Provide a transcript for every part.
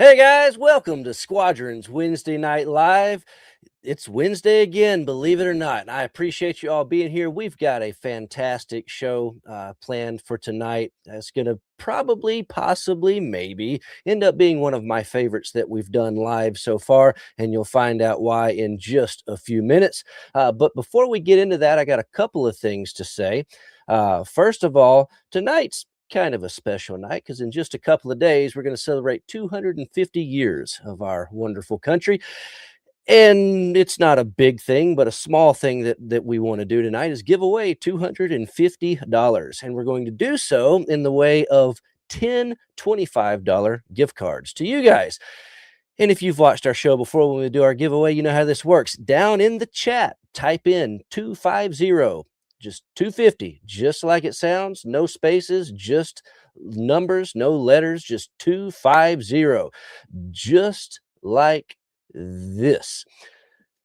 Hey guys, welcome to Squadron's Wednesday Night Live. It's Wednesday again, believe it or not. And I appreciate you all being here. We've got a fantastic show planned for tonight. That's going to probably, possibly, maybe end up being one of my favorites that we've done live so far. And you'll find out why in just a few minutes. But before we get into that, I got a couple of things to say. First of all, tonight's kind of a special night because in just a couple of days, we're going to celebrate 250 years of our wonderful country. And it's not a big thing, but a small thing that we want to do tonight is give away $250. And we're going to do so in the way of 10 $25 gift cards to you guys. And if you've watched our show before when we do our giveaway, you know how this works. Down in the chat, type in 250, just 250, just like it sounds, no spaces, just numbers, no letters, just 250, just like this.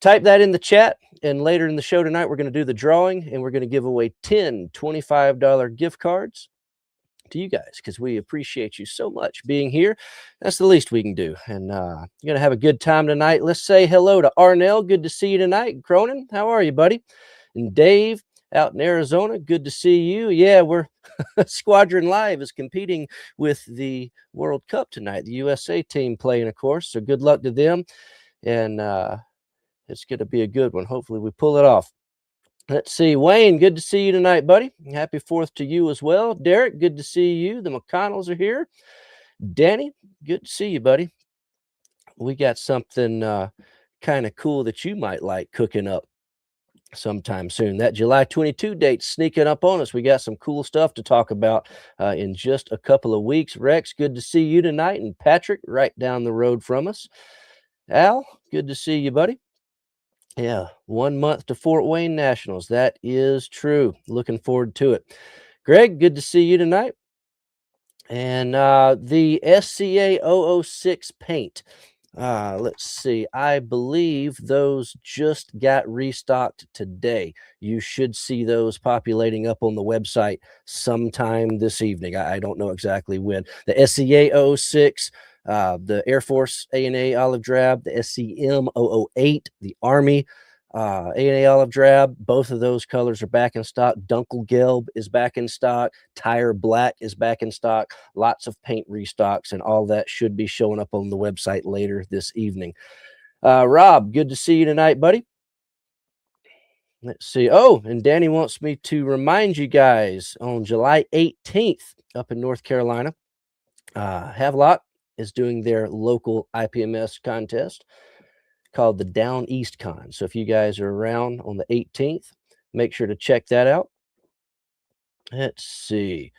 Type that in the chat, and later in the show tonight, we're going to do the drawing, and we're going to give away 10 $25 gift cards to you guys because we appreciate you so much being here. That's the least we can do. And you're going to have a good time tonight. Let's say hello to Arnell. Good to see you tonight. Cronin, how are you, buddy? And Dave out in Arizona, good to see you. Yeah, we're Squadron Live is competing with the World Cup tonight. The USA team playing, of course. So good luck to them. And it's going to be a good one. Hopefully we pull it off. Let's see. Wayne, good to see you tonight, buddy. Happy 4th to you as well. Derek, good to see you. The McConnells are here. Danny, good to see you, buddy. We got something kind of cool that you might like cooking up sometime soon. That July 22 date sneaking up on us. We got some cool stuff to talk about in just a couple of weeks. Rex, good to see you tonight. And Patrick, right down the road from us. Al, good to see you, buddy. Yeah, 1 month to Fort Wayne Nationals. That is true. Looking forward to it. Greg, good to see you tonight. And the SCA 006 paint. Let's see. I believe those just got restocked today. You should see those populating up on the website sometime this evening. I don't know exactly when. The SCA 006, the Air Force A&A Olive Drab, the SCM 008, the Army A&A Olive Drab. Both of those colors are back in stock. Dunkelgelb is back in stock. Tire Black is back in stock. Lots of paint restocks, and all that should be showing up on the website later this evening. Rob, good to see you tonight, buddy. Let's see. Oh, and Danny wants me to remind you guys on July 18th up in North Carolina, Havelock is doing their local IPMS contest called the Down East Con. So if you guys are around on the 18th, make sure to check that out. Let's see.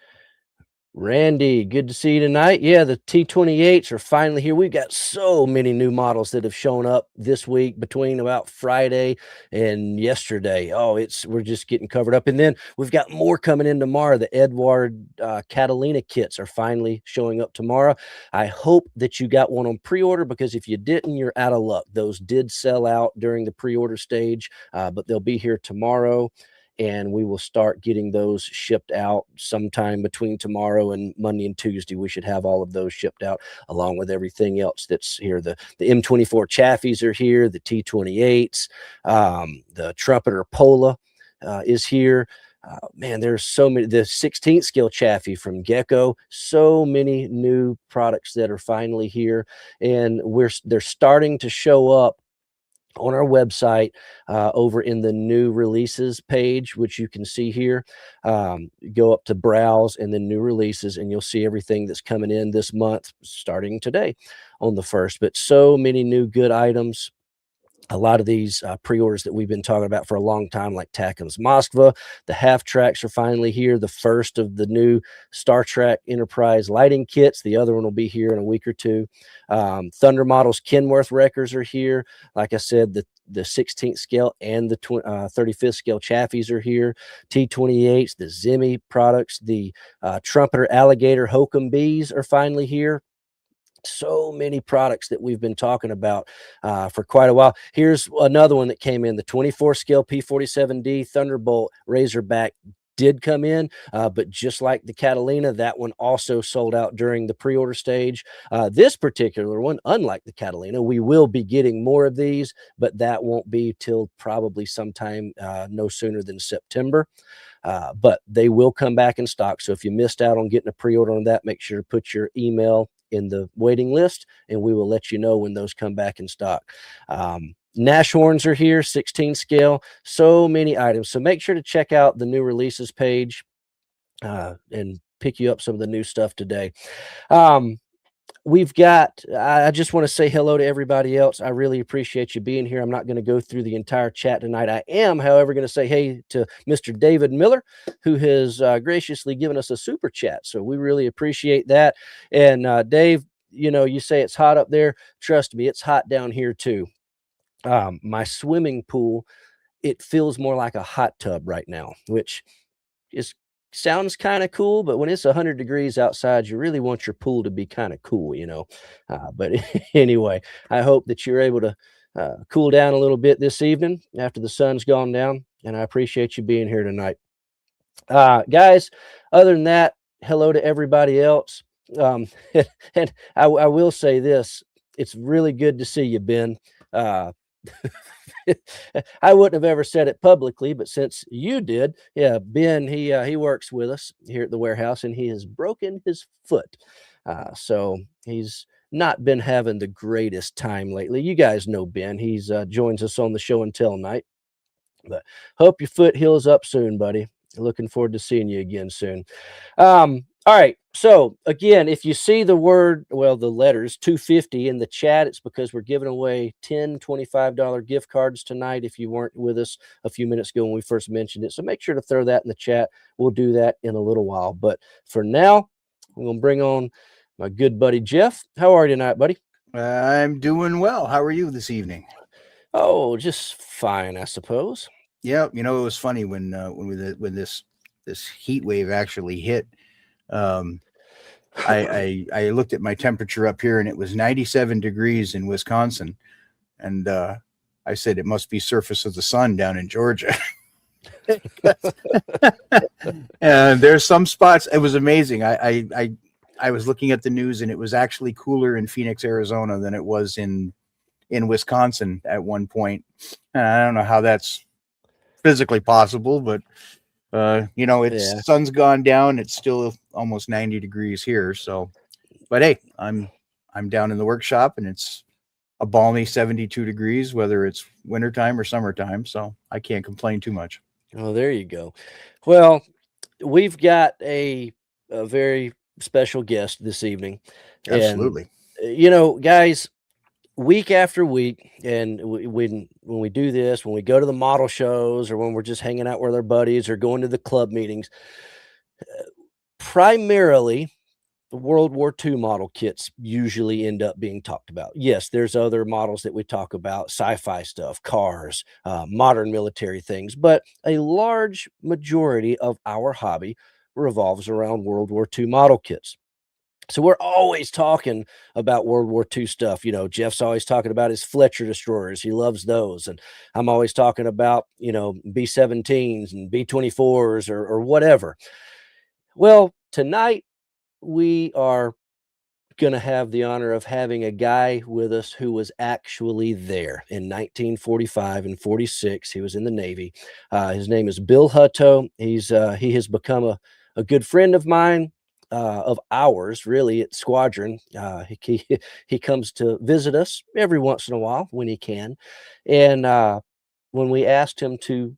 Randy, good to see you tonight. Yeah, the T28s are finally here. We've got so many new models that have shown up this week between about Friday and yesterday. Oh, we're just getting covered up. And then we've got more coming in tomorrow. The Edward Catalina kits are finally showing up tomorrow. I hope that you got one on pre-order because if you didn't, you're out of luck. Those did sell out during the pre-order stage, but they'll be here tomorrow. And we will start getting those shipped out sometime between tomorrow and Monday and Tuesday. We should have all of those shipped out along with everything else that's here. The M24 Chaffies are here, the T28s, the Trumpeter Pola is here. Man, there's so many. The 16th scale Chaffee from Gecko. So many new products that are finally here, and they're starting to show up on our website over in the new releases page, which you can see here. Go up to browse and then new releases, and you'll see everything that's coming in this month starting today on the 1st. But so many new good items. A lot of these pre-orders that we've been talking about for a long time, like Takem's Moskva, the half tracks are finally here. The first of the new Star Trek Enterprise lighting kits. The other one will be here in a week or two. Thunder Models Kenworth wreckers are here. Like I said, the 16th scale and the 35th scale Chaffies are here. T28s, the Zimmy products, the Trumpeter Alligator Hokum Bees are finally here. So many products that we've been talking about for quite a while. Here's another one that came in, the 24 scale P47D Thunderbolt Razorback did come in, but just like the Catalina, that one also sold out during the pre-order stage. This particular one, unlike the Catalina, we will be getting more of these, but that won't be till probably sometime no sooner than September. But they will come back in stock. So if you missed out on getting a pre-order on that, make sure to put your email in the waiting list, and we will let you know when those come back in stock. Nash horns are here, 16 scale, so many items. So make sure to check out the new releases page and pick you up some of the new stuff today. We've got, I just want to say hello to everybody else. I really appreciate you being here. I'm not going to go through the entire chat tonight. I am, however, going to say hey to Mr. David Miller, who has graciously given us a super chat. So we really appreciate that. And Dave, you say it's hot up there. Trust me, it's hot down here too. My swimming pool, it feels more like a hot tub right now, which sounds kind of cool, but when it's 100 degrees outside, you really want your pool to be kind of cool, but anyway, I hope that you're able to cool down a little bit this evening after the sun's gone down, and I appreciate you being here tonight. Guys, other than that, hello to everybody else. And I will say this, it's really good to see you, Ben. I wouldn't have ever said it publicly, but since you did, yeah, Ben, he works with us here at the warehouse, and he has broken his foot. So he's not been having the greatest time lately. You guys know Ben. He's joins us on the show and tell night. But hope your foot heals up soon, buddy. Looking forward to seeing you again soon. All right. So again, if you see the letters 250 in the chat, it's because we're giving away 10 $25 gift cards tonight. If you weren't with us a few minutes ago when we first mentioned it, so make sure to throw that in the chat. We'll do that in a little while. But for now, I'm going to bring on my good buddy Jeff. How are you tonight, buddy? I'm doing well. How are you this evening? Oh, just fine, I suppose. Yeah, it was funny when this heat wave actually hit. I looked at my temperature up here, and it was 97 degrees in Wisconsin, and I said it must be surface of the sun down in Georgia. And there's some spots. It was amazing. I was looking at the news, and it was actually cooler in Phoenix, Arizona, than it was in Wisconsin at one point. And I don't know how that's physically possible, but sun's gone down. It's still almost 90 degrees here. So, but hey, I'm down in the workshop, and it's a balmy 72 degrees, whether it's wintertime or summertime. So I can't complain too much. Oh, there you go. Well, we've got a very special guest this evening. Absolutely. And, guys, week after week, and when we do this, when we go to the model shows, or when we're just hanging out with our buddies or going to the club meetings, primarily the World War II model kits usually end up being talked about. Yes, there's other models that we talk about, sci-fi stuff, cars, modern military things, but a large majority of our hobby revolves around World War II model kits. So we're always talking about World War II stuff. Jeff's always talking about his Fletcher destroyers. He loves those. And I'm always talking about, B-17s and B-24s or whatever. Well, tonight we are going to have the honor of having a guy with us who was actually there in 1945 and 46. He was in the Navy. His name is Bill Hutto. He has become a good friend of mine. Of ours, really, at Squadron. He comes to visit us every once in a while when he can. And when we asked him to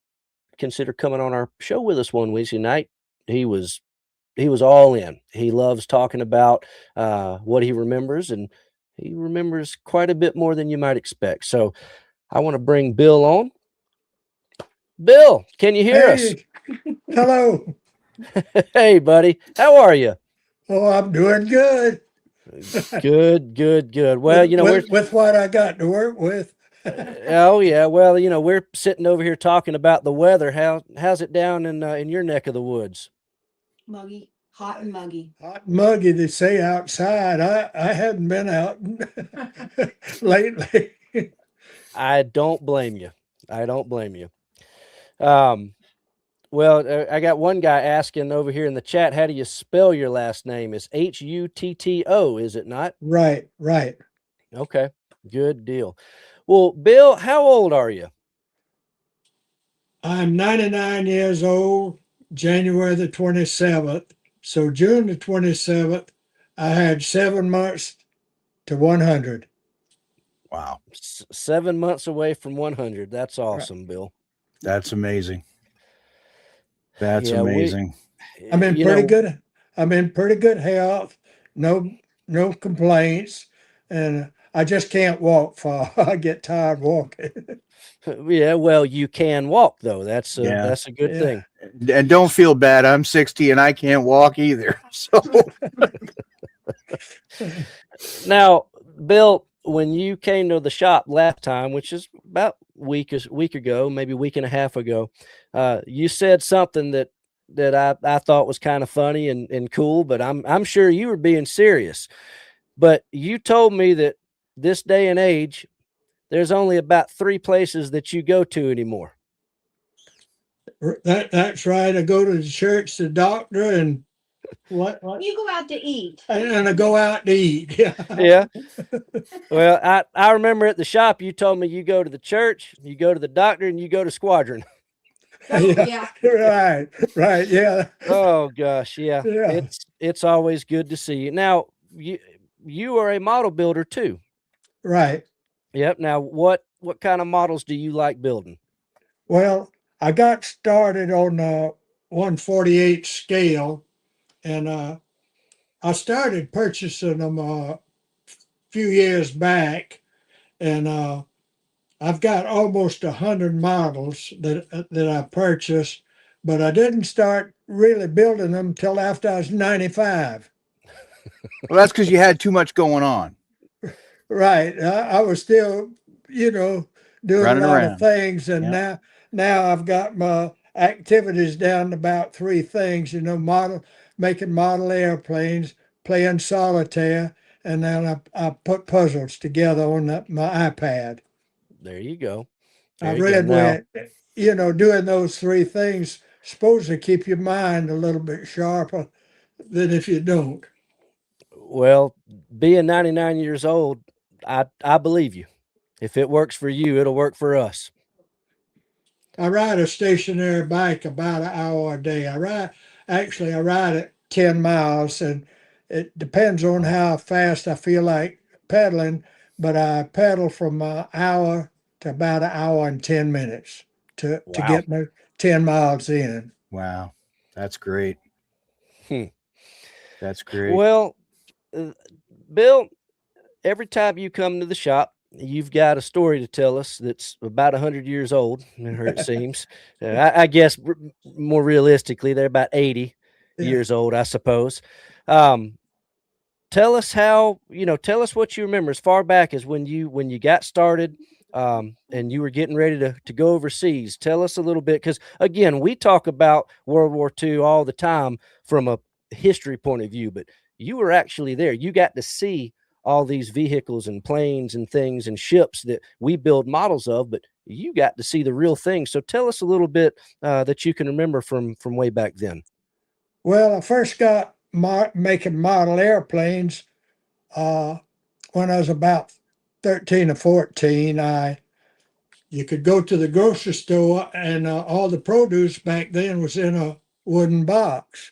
consider coming on our show with us one Wednesday night, he was all in. He loves talking about what he remembers, and he remembers quite a bit more than you might expect. So I want to bring Bill on. Bill, can you hear us? Hello. Hey, buddy. How are you? Oh, I'm doing good. Good. Well, with what I got to work with. Oh yeah. Well, we're sitting over here talking about the weather. How's it down in your neck of the woods? Muggy, hot and muggy. Hot and muggy, they say outside. I haven't been out lately. I don't blame you. Well, I got one guy asking over here in the chat, how do you spell your last name? It's Hutto, is it not? Right, right. Okay, good deal. Well, Bill, how old are you? I'm 99 years old, January the 27th. So June the 27th, I had 7 months to 100. Wow, 7 months away from 100. That's Right. awesome, Bill. that's amazing. That's Yeah, amazing. I'm in you pretty know, good. I'm in pretty good health. No, no complaints, and I just can't walk far. I get tired walking. yeah, well, you can walk though. Yeah. That's a good Yeah. thing. And don't feel bad. I'm 60 and I can't walk either. So Now, Bill, when you came to the shop last time, which is about week ago, maybe a week and a half ago, you said something that I thought was kind of funny and cool, but I'm sure you were being serious. But you told me that this day and age, there's only about 3 places that you go to anymore. That's right. I go to the church, the doctor, and what? You go out to eat. And I go out to eat. Yeah. Yeah. Well, I remember at the shop you told me you go to the church, you go to the doctor, and you go to Squadron. Oh, Yeah. yeah. Right. Right. Yeah. Oh gosh, yeah. Yeah. It's always good to see you. Now, you are a model builder too. Right. Yep. Now, what kind of models do you like building? Well, I got started on the 148 scale, and I started purchasing them a few years back, and I've got almost 100 models that I purchased, but I didn't start really building them till after I was 95. well, that's because you had too much going on, Right. I was still, you know, doing a running lot of around. things, and Yeah. now I've got my activities down to about 3 things. Making model airplanes, playing solitaire, and then I put puzzles together on my iPad. There you go. I There you go. read Now, where, doing those 3 things supposed to keep your mind a little bit sharper than if you don't. well, being 99 years old, I believe you. If it works for you, it'll work for us. I ride a stationary bike about an hour a day. I ride it 10 miles, and it depends on how fast I feel like pedaling, but I pedal from an hour to about an hour and 10 minutes to Wow. get my 10 miles in. Wow. That's great. Hmm. That's great. Well, uh, Bill, every time you come to the shop, you've got a story to tell us that's about 100 years old, or it seems. I guess more realistically, they're about 80 Yeah. years old, I suppose. Um, tell us tell us what you remember as far back as when you got started, and you were getting ready to go overseas. Tell us a little bit, because again, we talk about World War II all the time from a history point of view, but you were actually there. You got to see all these vehicles and planes and things and ships that we build models of, but you got to see the real thing. So tell us a little bit that you can remember from way back then. Well, I first got making model airplanes uh, when I was about 13 or 14. You could go to the grocery store, and all the produce back then was in a wooden box,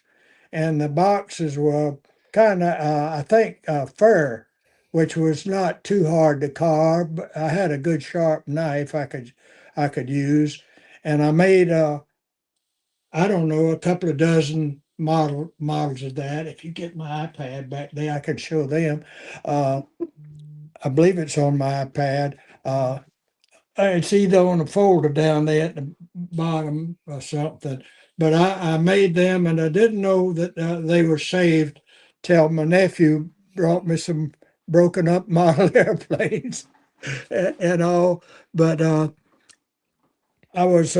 and the boxes were kind of I think fur, which was not too hard to carve. But I had a good sharp knife I could use, and I made I don't know, a couple of dozen models of that. If you get my iPad back there, I can show them. Uh, I believe it's on my iPad. It's either on a folder down there at the bottom or something. But I made them, and I didn't know that they were saved till my nephew brought me some broken up model airplanes and all. But I was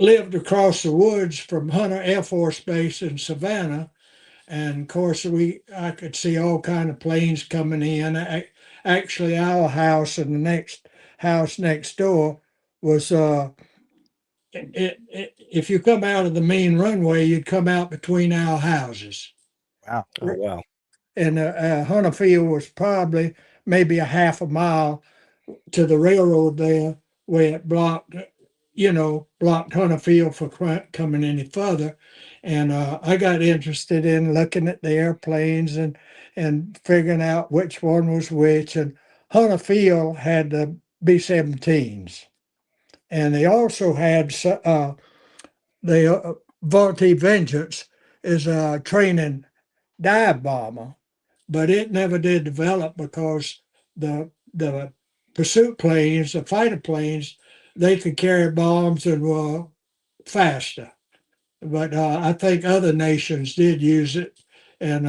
lived across the woods from Hunter Air Force Base in Savannah, and of course I could see all kind of planes coming in. Actually, our house and the next house next door was if you come out of the main runway, you'd come out between our houses. Wow. Oh, wow. And Hunter Field was probably maybe a half a mile to the railroad there, where it blocked Hunter Field for coming any further. And I got interested in looking at the airplanes and figuring out which one was which. And Hunter Field had the B-17s, and they also had the Vultee Vengeance is a training dive bomber, but it never did develop because the pursuit planes, the fighter planes, they could carry bombs and were faster. But I think other nations did use it, and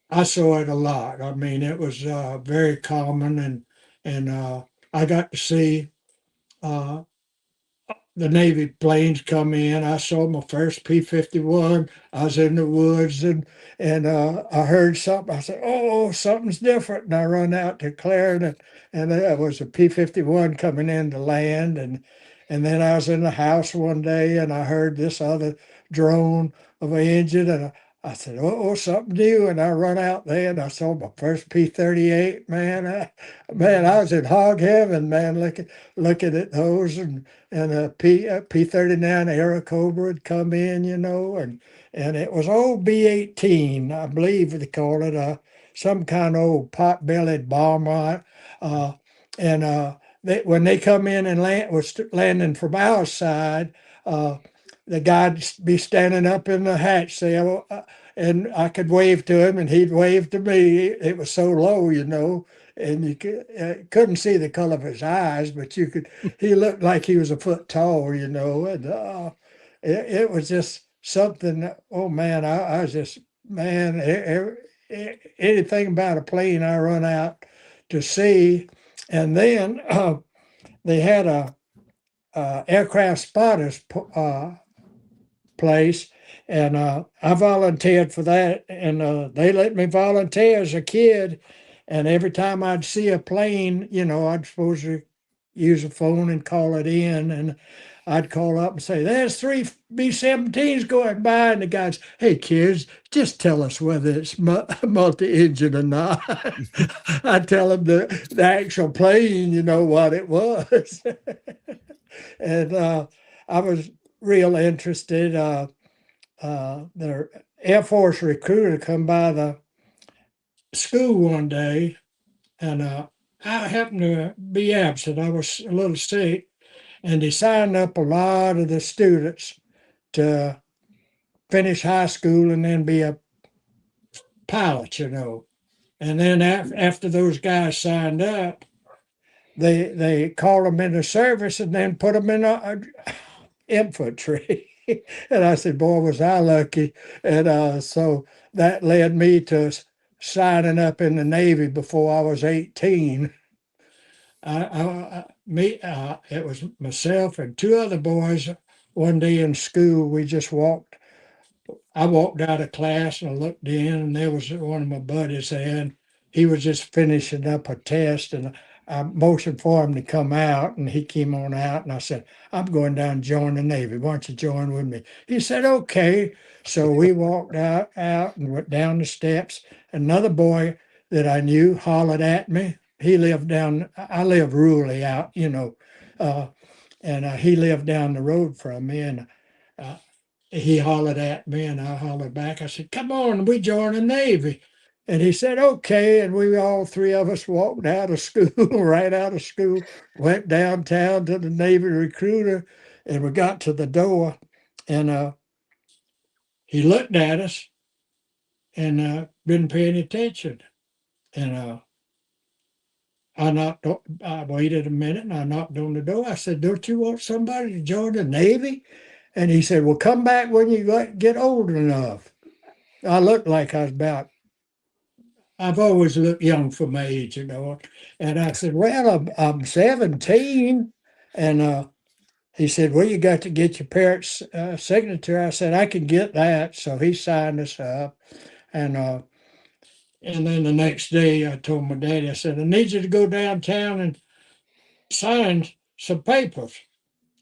I saw it a lot. I mean, it was very common, and I got to see uh, the Navy planes come in. I saw my first P-51. I was in the woods and I heard something. I said, "Oh, something's different." And I run out to Clarendon, and there was a P-51 coming in to land. And then I was in the house one day, and I heard this other drone of an engine, and I said, "Oh, something new." And I run out there, and I saw my first P-38. Man, I was in hog heaven, man, looking at those, and a P-39 Airacobra had come in, and it was old B-18, I believe they call it, some kind of old pot-bellied bomber. Uh, and when they come in and was landing from our side, uh, the guy'd be standing up in the hatch there, and I could wave to him, and he'd wave to me. It was so low, and you couldn't see the color of his eyes, but he looked like he was a foot tall, and it was just something. Oh man, I was just, man, anything about a plane I run out to see. And then they had a aircraft spotters place, and I volunteered for that, and they let me volunteer as a kid. And every time I'd see a plane, I'd supposed to use a phone and call it in, and I'd call up and say, "There's three B-17s going by," and the guys, "Hey kids, just tell us whether it's multi-engine or not." I'd tell them the actual plane, what it was. And I was real interested. The Air Force recruiter come by the school one day, and I happened to be absent. I was a little sick, and they signed up a lot of the students to finish high school and then be a pilot, And then after those guys signed up, they called them into service and then put them in infantry. And I said, "Boy, was I lucky." And so that led me to signing up in the Navy before I was 18. It was myself and two other boys. One day in school, I walked out of class and I looked in, and there was one of my buddies there, and he was just finishing up a test, and I motioned for him to come out, and he came on out, and I said, "I'm going down and join the Navy. Why don't you join with me?" He said, "Okay." So we walked out and went down the steps. Another boy that I knew hollered at me. I live rurally out, and he lived down the road from me, and uh, he hollered at me and I hollered back. I said, "Come on, we join the Navy." And he said, "Okay." And we all three of us walked out of school, right out of school, went downtown to the Navy recruiter, and we got to the door, and he looked at us and didn't pay any attention. And I waited a minute and I knocked on the door. I said, "Don't you want somebody to join the Navy?" And he said, "Well, come back when you get old enough." I looked like I've always looked young for my age, And I said, "Well, I'm 17." And he said, "Well, you got to get your parents' signature." I said, "I can get that." So he signed us up. And then the next day I told my daddy, I said, "I need you to go downtown and sign some papers."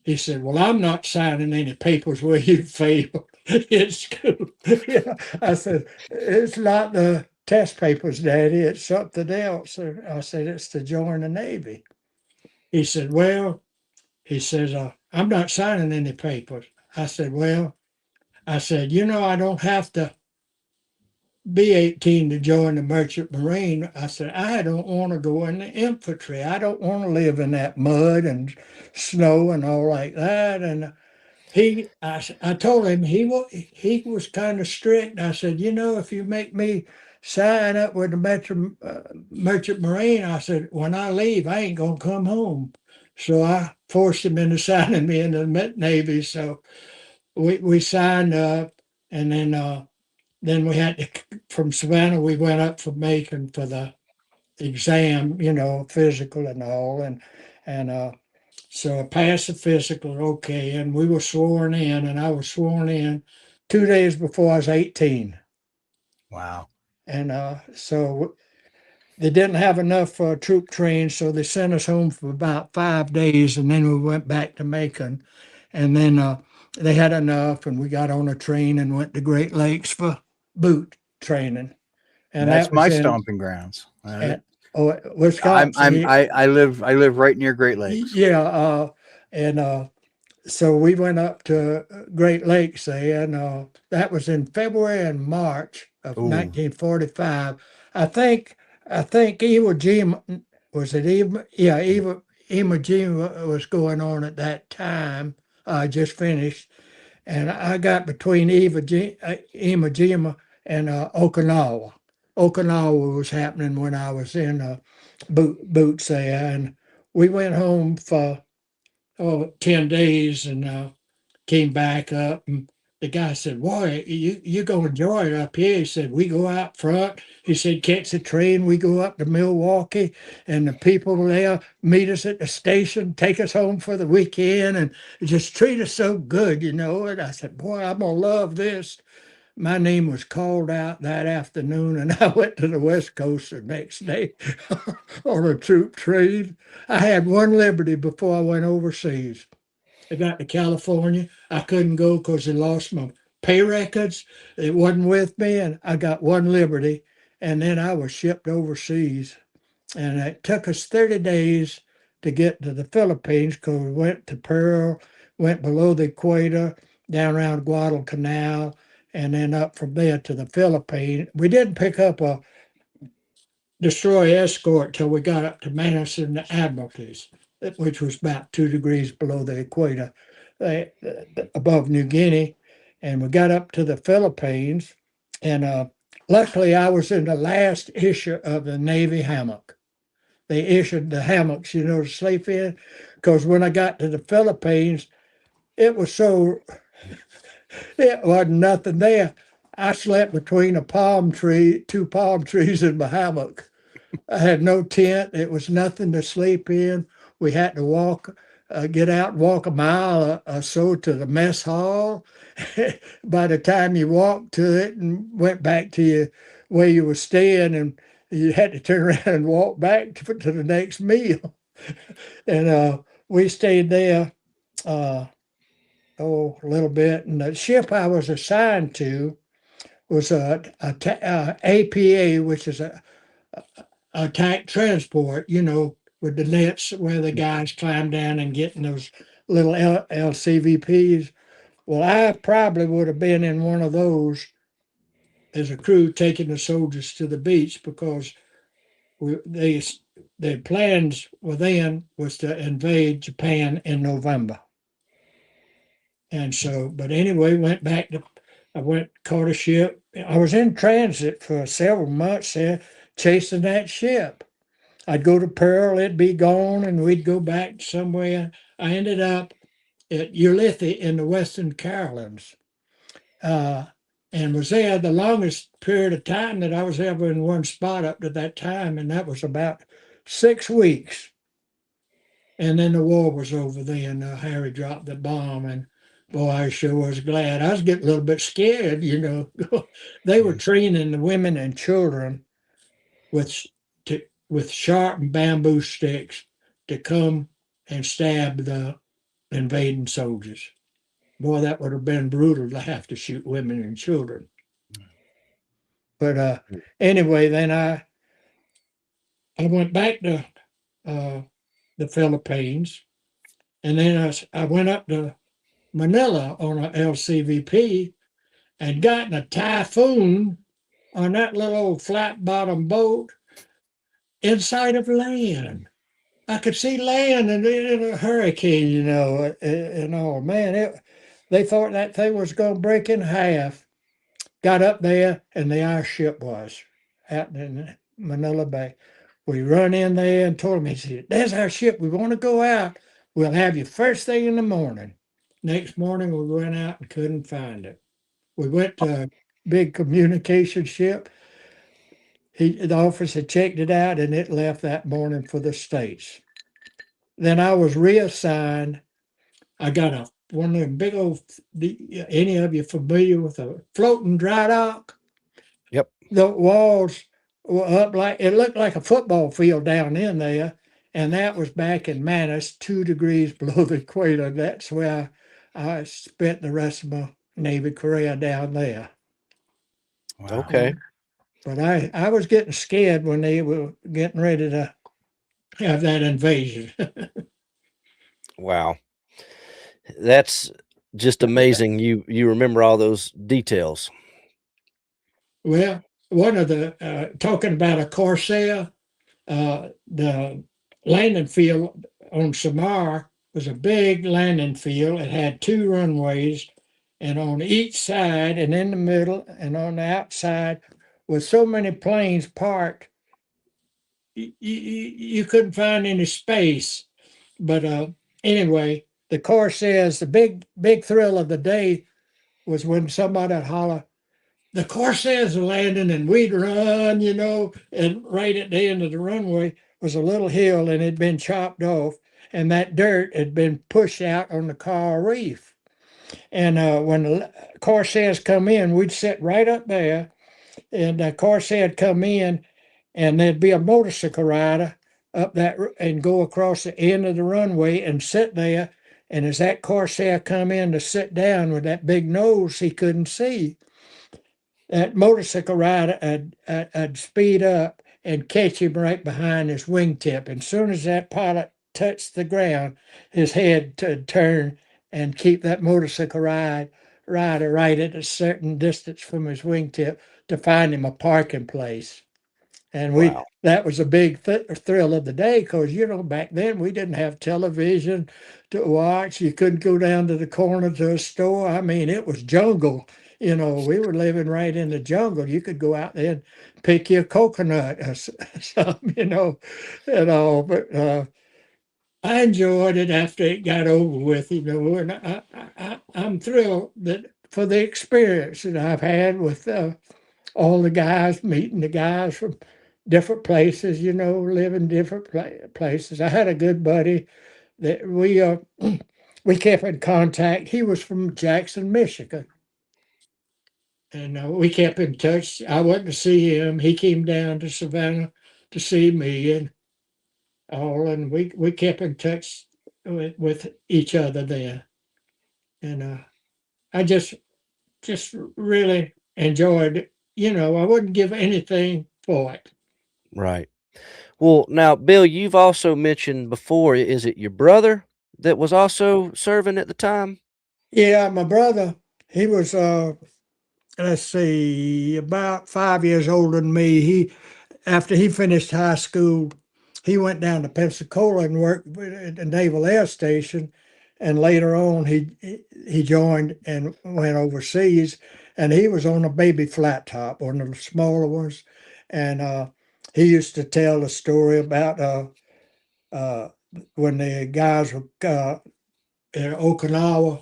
He said, well, I'm not signing any papers where you failed in school. Yeah. I said, it's not the test papers, Daddy. It's something else. I said, it's to join the Navy. He said, well, he says, I'm not signing any papers. I said, well, I said, I don't have to be 18 to join the Merchant Marine. I said, I don't want to go in the infantry. I don't want to live in that mud and snow and all like that. And I told him he was kind of strict. I said, if you make me sign up with the Merchant Marine, I said, when I leave, I ain't gonna come home. So I forced him into signing me in the Navy. So we signed up, and then we had to from Savannah. We went up for Macon for the exam, physical and all, and so I passed the physical, okay, and we were sworn in, and I was sworn in 2 days before I was 18. Wow. And so they didn't have enough troop train, so they sent us home for about 5 days, and then we went back to Macon. And then they had enough, and we got on a train and went to Great Lakes for boot training. And That's that was my in stomping grounds. Wisconsin. I live right near Great Lakes. Yeah, and so we went up to Great Lakes there, and that was in February and March of Ooh. 1945. I think Iwo Jima was it Iwo? Yeah, Iwo Jima was going on at that time. I just finished, and I got between Iwo Jima and Okinawa. Okinawa was happening when I was in boots there, and we went home for 10 days and came back up. And the guy said, boy, you're going to enjoy it up here. He said, we go out front. He said, catch the train. We go up to Milwaukee, and the people there meet us at the station, take us home for the weekend, and just treat us so good, And I said, boy, I'm going to love this. My name was called out that afternoon, and I went to the West Coast the next day on a troop train. I had one liberty before I went overseas. I got to California. I couldn't go because they lost my pay records. It wasn't with me, and I got one liberty, and then I was shipped overseas. And it took us 30 days to get to the Philippines because we went to Pearl, went below the equator, down around Guadalcanal, and then up from there to the Philippines. We didn't pick up a destroyer escort till we got up to Manison Admiralties, which was about 2 degrees below the equator, above New Guinea. And we got up to the Philippines. And luckily, I was in the last issue of the Navy hammock. They issued the hammocks, to sleep in. Because when I got to the Philippines, it wasn't nothing there. I slept between two palm trees in my hammock. I had no tent. It was nothing to sleep in. We had to get out and walk a mile or so to the mess hall. By the time you walked to it and went back to where you were staying, and you had to turn around and walk back to the next meal. And we stayed there a little bit. And the ship I was assigned to was APA, which is a attack transport, with the nets where the guys climb down and get in those little LCVPs. Well, I probably would have been in one of those as a crew taking the soldiers to the beach because their plans within was to invade Japan in November. And so, but anyway, caught a ship. I was in transit for several months there, chasing that ship. I'd go to Pearl, it'd be gone, and we'd go back somewhere. I ended up at Ulithi in the Western Carolines, and was there the longest period of time that I was ever in one spot up to that time, and that was about 6 weeks. And then the war was over then. Harry dropped the bomb, and boy, I sure was glad. I was getting a little bit scared, They were training the women and children with sharp bamboo sticks to come and stab the invading soldiers. Boy, that would have been brutal to have to shoot women and children. But anyway, then I went back to the Philippines, and then I went up to Manila on a LCVP and got in a typhoon on that little old flat bottom boat inside of land. I could see land in a hurricane, and all. Man, they thought that thing was going to break in half. Got up there, and the ice ship was out in Manila Bay. We run in there and told him, he said, "There's our ship. We want to go out. We'll have you first thing in the morning." Next morning, we went out and couldn't find it. We went to a big communication ship. The officer checked it out, and it left that morning for the States. Then I was reassigned. I got one of them big old, any of you familiar with a floating dry dock? Yep. The walls were up like, it looked like a football field down in there. And that was back in Manus, 2 degrees below the equator. That's where I spent the rest of my Navy career, down there. Wow. Okay. But I was getting scared when they were getting ready to have that invasion. Wow. That's just amazing. You remember all those details. Well, one of the talking about a Corsair, the landing field on Samar was a big landing field. It had 2 runways, and on each side and in the middle and on the outside was so many planes parked, you couldn't find any space. But anyway, the Corsairs, the big thrill of the day was when somebody would holler, "The Corsairs are landing," and we'd run, and right at the end of the runway was a little hill, and it had been chopped off, and that dirt had been pushed out on the coral reef. And when the Corsairs come in, we'd sit right up there, and the Corsair would come in, and there'd be a motorcycle rider up that and go across the end of the runway and sit there. And as that Corsair come in to sit down with that big nose he couldn't see, that motorcycle rider I'd speed up and catch him right behind his wingtip. And as soon as that pilot touched the ground, his head to turn and keep that motorcycle rider right at a certain distance from his wingtip to find him a parking place. And Wow. that was a big thrill of the day because, back then we didn't have television to watch. You couldn't go down to the corner to a store. I mean, it was jungle. We were living right in the jungle. You could go out there and pick your coconut or something, and all. But I enjoyed it after it got over with, and I'm thrilled that for the experience that I've had with all the guys, meeting the guys from different places, living different places. I had a good buddy that we kept in contact. He was from Jackson, Michigan. And we kept in touch. I went to see him. He came down to Savannah to see me and all. And we kept in touch with each other there. And I just really enjoyed it. I wouldn't give anything for it. Right. Well, now, Bill, you've also mentioned before, is it your brother that was also serving at the time? Yeah, my brother, he was let's see, about 5 years older than me. After he finished high school, he went down to Pensacola and worked at the Naval Air Station. And later on, he joined and went overseas. And he was on a baby flat top, one of the smaller ones. And he used to tell the story about when the guys were in Okinawa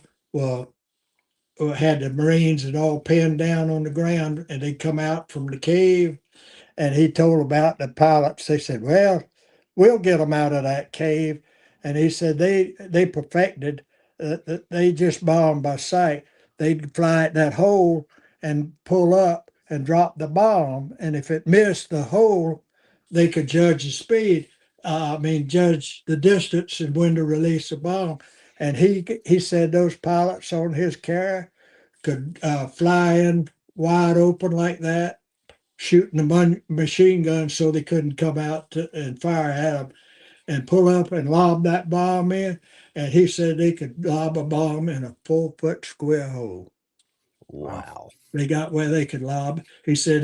had the Marines and all pinned down on the ground, and they come out from the cave. And he told about the pilots. They said, "Well, we'll get them out of that cave." And he said they perfected. They just bombed by sight. They'd fly at that hole and pull up and drop the bomb. And if it missed the hole, they could judge the speed. Judge the distance and when to release the bomb. And he said those pilots on his carrier could fly in wide open like that, shooting the machine guns so they couldn't come out and fire at them, and pull up and lob that bomb in. And he said they could lob a bomb in a 4-foot square hole. Wow. They got where they could lob. He said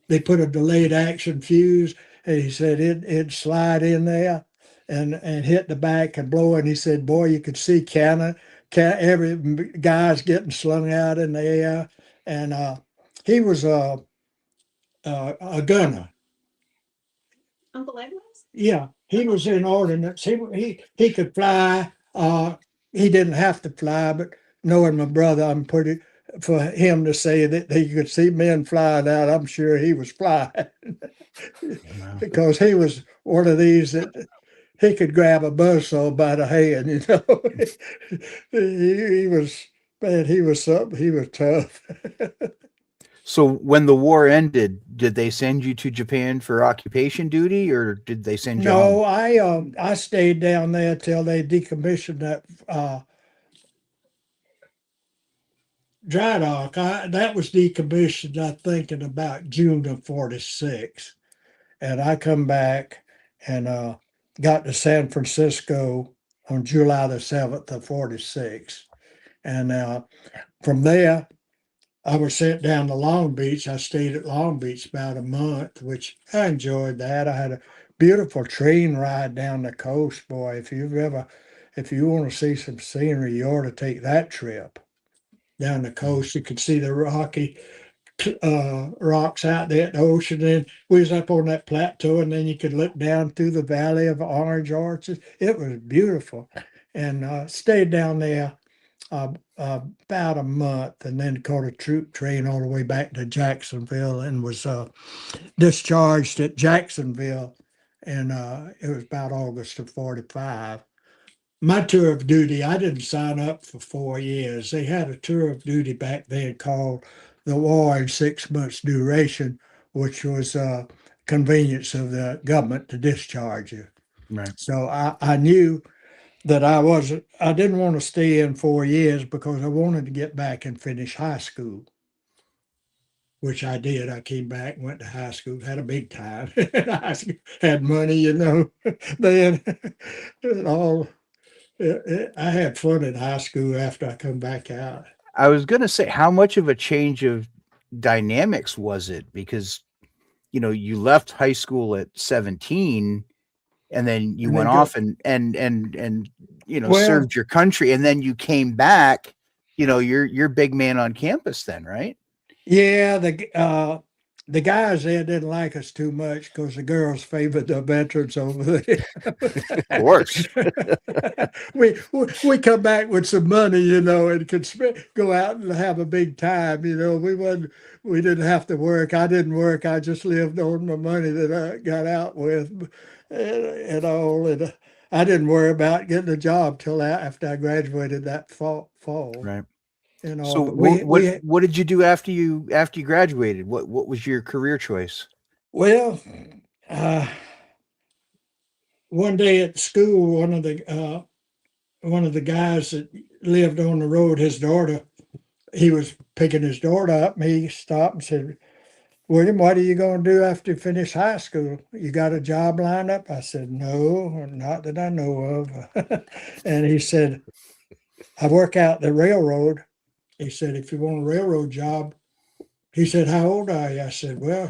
they put a delayed action fuse, and he said it'd slide in there and hit the back and blow. And he said, boy, you could see every guy's getting slung out in the air. And he was a gunner. Uncle Edwards? Yeah, he was in ordnance. He could fly. He didn't have to fly, but knowing my brother, I'm pretty for him to say that he could see men flying out. I'm sure he was flying because he was one of these that he could grab a buzzsaw by the hand. You know, he was man. He was something. He was tough. So when the war ended, did they send you to Japan for occupation duty, or did they send you home? No, I stayed down there till they decommissioned that dry dock. That was decommissioned, I think, in about June of '46, and I come back and got to San Francisco on July the 7th of '46, and from there I was sent down to Long Beach. I stayed at Long Beach about a month, which I enjoyed that. I had a beautiful train ride down the coast, boy. If you want to see some scenery, you ought to take that trip down the coast. You could see the rocky rocks out there at the ocean. And we was up on that plateau, and then you could look down through the valley of orange orchards. It was beautiful, and stayed down there about a month, and then caught a troop train all the way back to Jacksonville, and was discharged at Jacksonville, and it was about August of '45. My tour of duty, I didn't sign up for 4 years. They had a tour of duty back then called the War in 6 months duration, which was convenience of the government to discharge you. Right. So I knew that I didn't want to stay in 4 years because I wanted to get back and finish high school, which I did. I came back, went to high school, had a big time. Had money, you know, then and all. I had fun in high school after I come back out. I was going to say, how much of a change of dynamics was it? Because, you left high school at 17, and then you And went then off and Well, served your country, and then you came back, you're big man on campus then, right? yeah, the guys there didn't like us too much because the girls favored the veterans over there. Of course. we come back with some money, and could go out and have a big time. We didn't have to work. I didn't work. I just lived on the money that I got out with, and all. And I didn't worry about getting a job till after I graduated that fall. Right. But What did you do after you graduated? What was your career choice? well, one day at school, one of the guys that lived on the road, his daughter, he was picking his daughter up, and he stopped and said, "William, what are you going to do after you finish high school? You got a job lined up?" I said, "No, not that I know of." And he said, "I work out the railroad." He said, "If you want a railroad job," he said, "How old are you?" I said, "Well,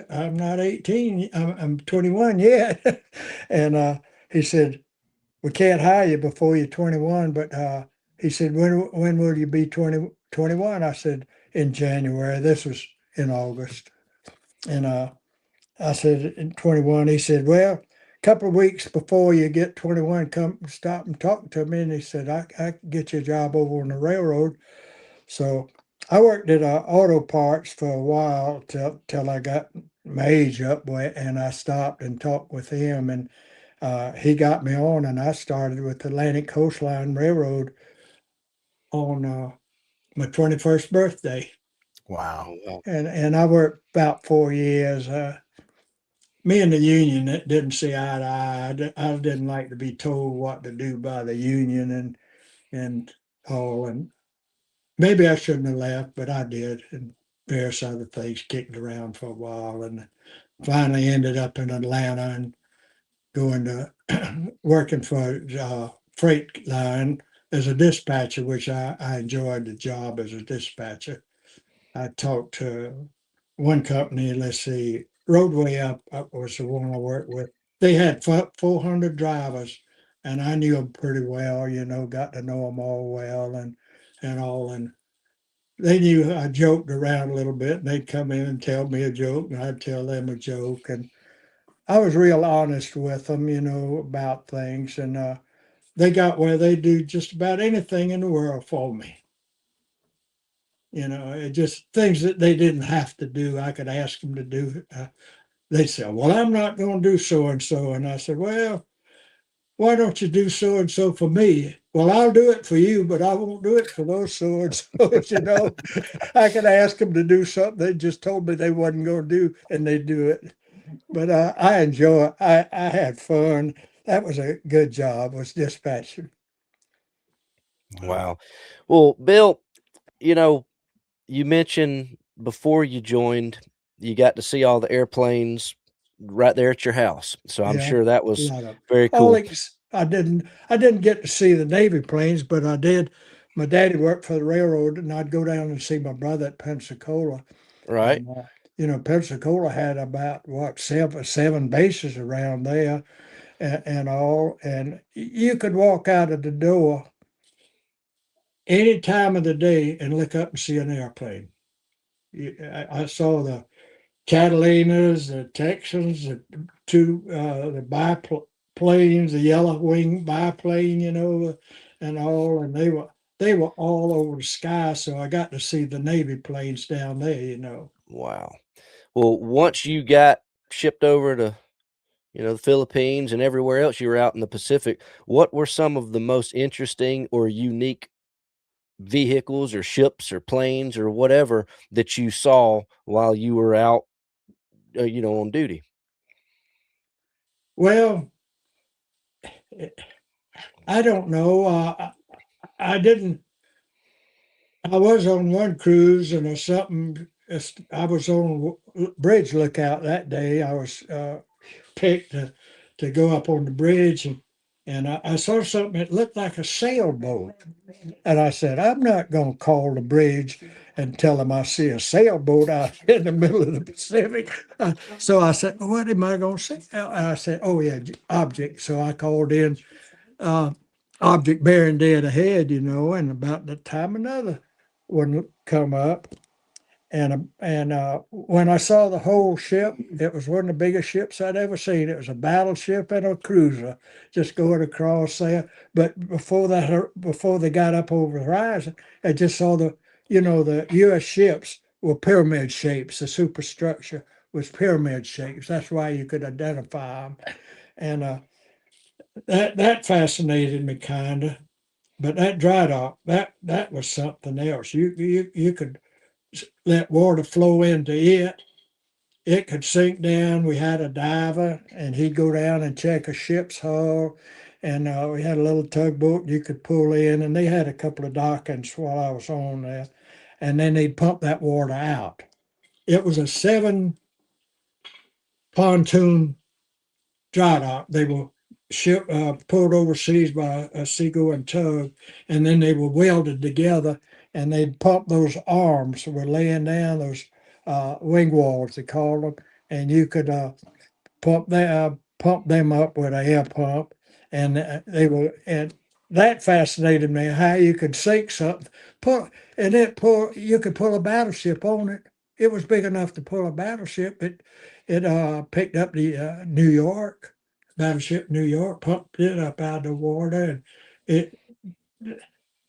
I'm not 18. I'm 21 yet." And he said, "We can't hire you before you're 21, but he said, when will you be 21?" I said, "In January." This was in August. And I said, "In 21." He said, "Well, a couple of weeks before you get 21, come stop and talk to me." And he said, I can get you a job over on the railroad." So I worked at auto parts for a while till I got my age up, and I stopped and talked with him, and he got me on, and I started with Atlantic Coastline Railroad on my 21st birthday, Wow. Oh, wow. and I worked about 4 years. Me and the union didn't see eye to eye. I didn't like to be told what to do by the union, and and all. And maybe I shouldn't have left, but I did. And various other things kicked around for a while, and finally ended up in Atlanta and going to working for freight line as a dispatcher, which I enjoyed the job as a dispatcher. I talked to one company, let's see, Roadway up was the one I worked with. They had 400 drivers, and I knew them pretty well, got to know them all well and all. And they knew I joked around a little bit, and they'd come in and tell me a joke, and I'd tell them a joke. And I was real honest with them, about things. And they got where they do just about anything in the world for me. It just things that they didn't have to do. I could ask them to do. They said, "Well, I'm not going to do so and so," and I said, "Well, why don't you do so and so for me?" "Well, I'll do it for you, but I won't do it for those so and so's." I could ask them to do something they just told me they wasn't going to do, and they do it. But I enjoy it. I had fun. That was a good job. Was dispatching. Wow. Well, Bill, you know, you mentioned before you joined, you got to see all the airplanes right there at your house. So I'm Yeah, sure that a was lot of very all. cool. I didn't get to see the Navy planes, but I did. My daddy worked for the railroad, and I'd go down and see my brother at Pensacola. Right? And Pensacola had about what seven bases around there, and all. And you could walk out of the door any time of the day and look up and see an airplane. I saw the Catalinas, the Texans, the biplanes, the yellow wing biplane, and all, and they were all over the sky. So I got to see the Navy planes down there. Wow. Well, once you got shipped over to, the Philippines and everywhere else you were out in the Pacific, what were some of the most interesting or unique vehicles or ships or planes or whatever that you saw while you were out, on duty? Well, I don't know. I didn't. I was on one cruise and I was on bridge lookout that day. I was picked to go up on the bridge, and I saw something that looked like a sailboat. And I said, I'm not going to call the bridge and tell them I see a sailboat out in the middle of the Pacific. So I said, well, what am I going to say? I said, oh, yeah, object. So I called in uh, object bearing dead ahead, and about the time another one come up. And when I saw the whole ship, it was one of the biggest ships I'd ever seen. It was a battleship and a cruiser just going across there. But before they got up over the horizon, I just saw the U.S. ships were pyramid shapes. The superstructure was pyramid shapes. That's why you could identify them. And that fascinated me kind of. But that dry dock, that was something else. You could let water flow into it. It could sink down. We had a diver, and he'd go down and check a ship's hull. And we had a little tugboat you could pull in, and they had a couple of dockings while I was on there. And then they'd pump that water out. It was a 7 pontoon dry dock. They were pulled overseas by a seagoing tug, and then they were welded together, and they'd pump those arms. Were laying down those wing walls, they called them, and you could pump them up with an air pump, and and that fascinated me how you could sink something, you could pull a battleship on it. It was big enough to pull a battleship. It picked up the New York battleship, New York, pumped it up out of the water, and it.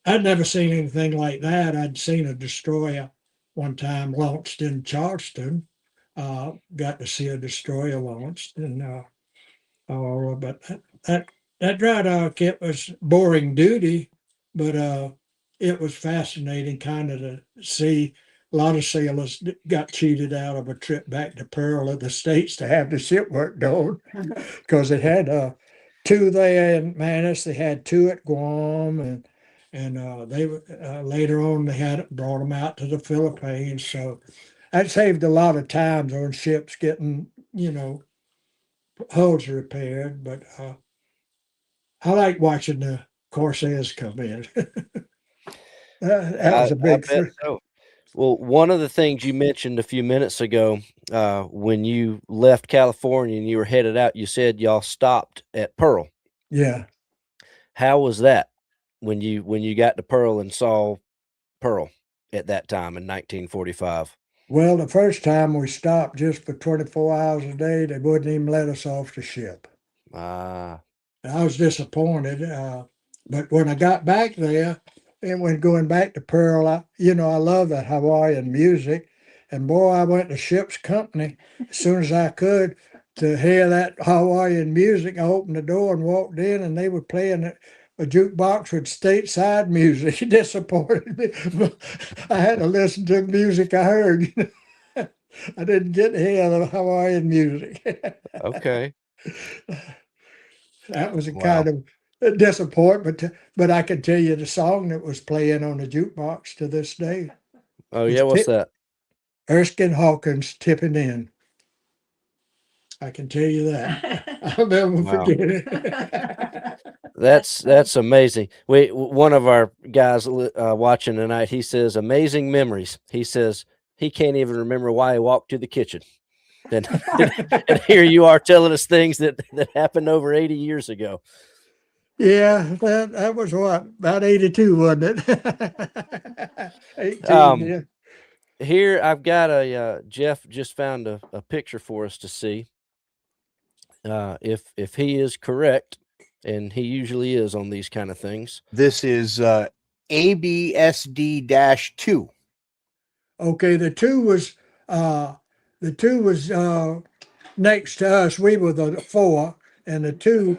I'd never seen anything like that. I'd seen a destroyer one time launched in Charleston. Got to see a destroyer launched, and but that dry dock, it was boring duty, but it was fascinating kind of to see. A lot of sailors got cheated out of a trip back to Pearl of the States to have the ship work done because it had two there in Manus, they had two at Guam, and they later on they had brought them out to the Philippines. So that saved a lot of times on ships getting, hulls repaired. But I like watching the Corsairs come in. That was a I big bet thrill. so. Well, one of the things you mentioned a few minutes ago, when you left California and you were headed out, you said y'all stopped at Pearl. Yeah. How was that when you got to Pearl and saw Pearl at that time in 1945? Well, the first time we stopped just for 24 hours a day, they wouldn't even let us off the ship. Ah, I was disappointed. But when I got back there, and when going back to Pearl, I love that Hawaiian music. And boy, I went to ship's company as soon as I could to hear that Hawaiian music. I opened the door and walked in, and they were playing a jukebox with stateside music. It disappointed me. I had to listen to the music I heard. I didn't get to hear the Hawaiian music. okay. That was a Wow. kind of a disappointment, but I can tell you the song that was playing on the jukebox to this day Oh, was yeah, what's that? Erskine Hawkins Tipping In. I can tell you that. I'll never Wow. forget it. That's amazing. One of our guys watching tonight, he says amazing memories. He says he can't even remember why he walked to the kitchen. And, and here you are telling us things that happened over 80 years ago. Yeah, that was what, about 82, wasn't it? 18, Um, yeah. Here I've got Jeff just found a picture for us to see. If he is correct, and he usually is on these kind of things. This is ABSD-2. Okay, the two was next to us. We were the four, and the two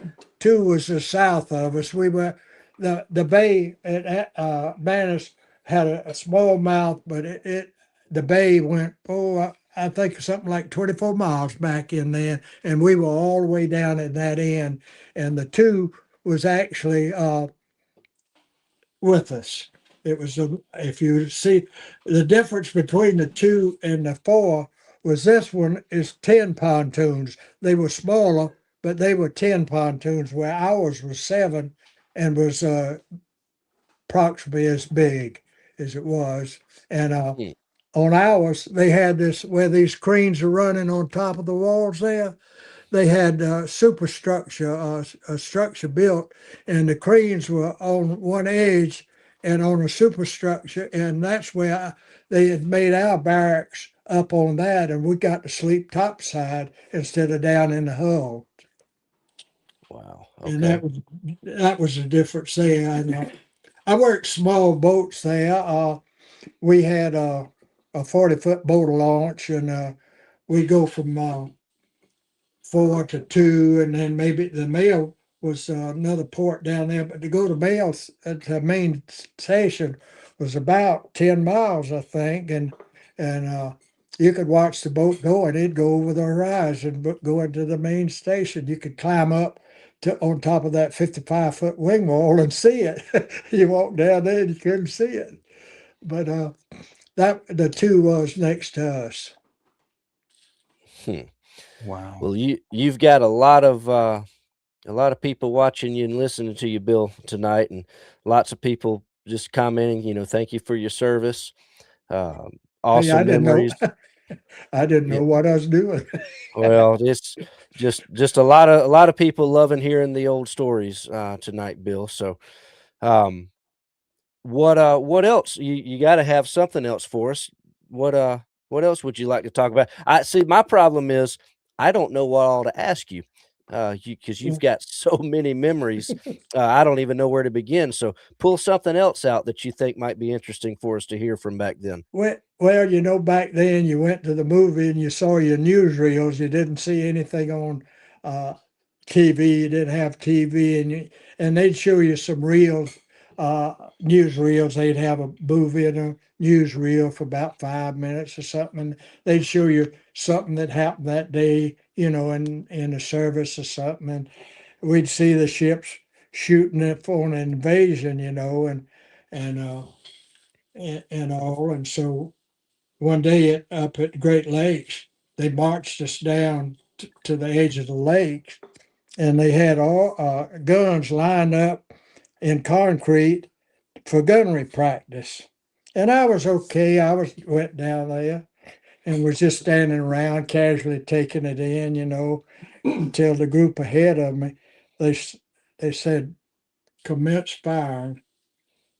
was the south of us. We were the bay at Manus had a small mouth, but the bay went I think something like 24 miles back in there, and we were all the way down at that end. And the two was actually with us. It was if you see the difference between the two and the four was this one is 10 pontoons. They were smaller, but they were 10 pontoons, where ours was 7 and was approximately as big as it was. And Hmm. on ours, they had this where these cranes are running on top of the walls there. They had superstructure, a structure built, and the cranes were on one edge and on a superstructure, and that's where they had made our barracks up on that, and we got to sleep topside instead of down in the hull. Wow. And Okay. that was the difference there. And I worked small boats there. We had a 40-foot boat launch, and we go from 4 to 2, and then maybe the mail was another port down there. But to go to mail at the main station was about 10 miles, I think, and you could watch the boat go, and it'd go over the horizon, but go into the main station. You could climb up to on top of that 55-foot wing wall and see it. You walk down there and you couldn't see it. But that the two was next to us. Hmm. Wow. Well, you've got a lot of people watching you and listening to you, Bill, tonight, and lots of people just commenting. Thank you for your service. Hey, I Awesome didn't know. memories. I didn't Yeah. know what I was doing. Well, it's just a lot of people loving hearing the old stories tonight, Bill. So, um, what else? You got to have something else for us. What uh what else would you like to talk about? I see. My problem is I don't know what all to ask you. Because you've got so many memories, I don't even know where to begin. So pull something else out that you think might be interesting for us to hear from back then. Well, back then you went to the movie and you saw your newsreels. You didn't see anything on uh, TV. You didn't have TV, and they'd show you some reels, newsreels. They'd have a movie and a newsreel for about 5 minutes or something. And they'd show you something that happened that day, in the service or something. And we'd see the ships shooting it for an invasion, and and and all. And so one day up at the Great Lakes, they marched us down to the edge of the lake, and they had all guns lined up in concrete for gunnery practice. And I was okay. Went down there and was just standing around casually taking it in, until the group ahead of me, they said, commence firing.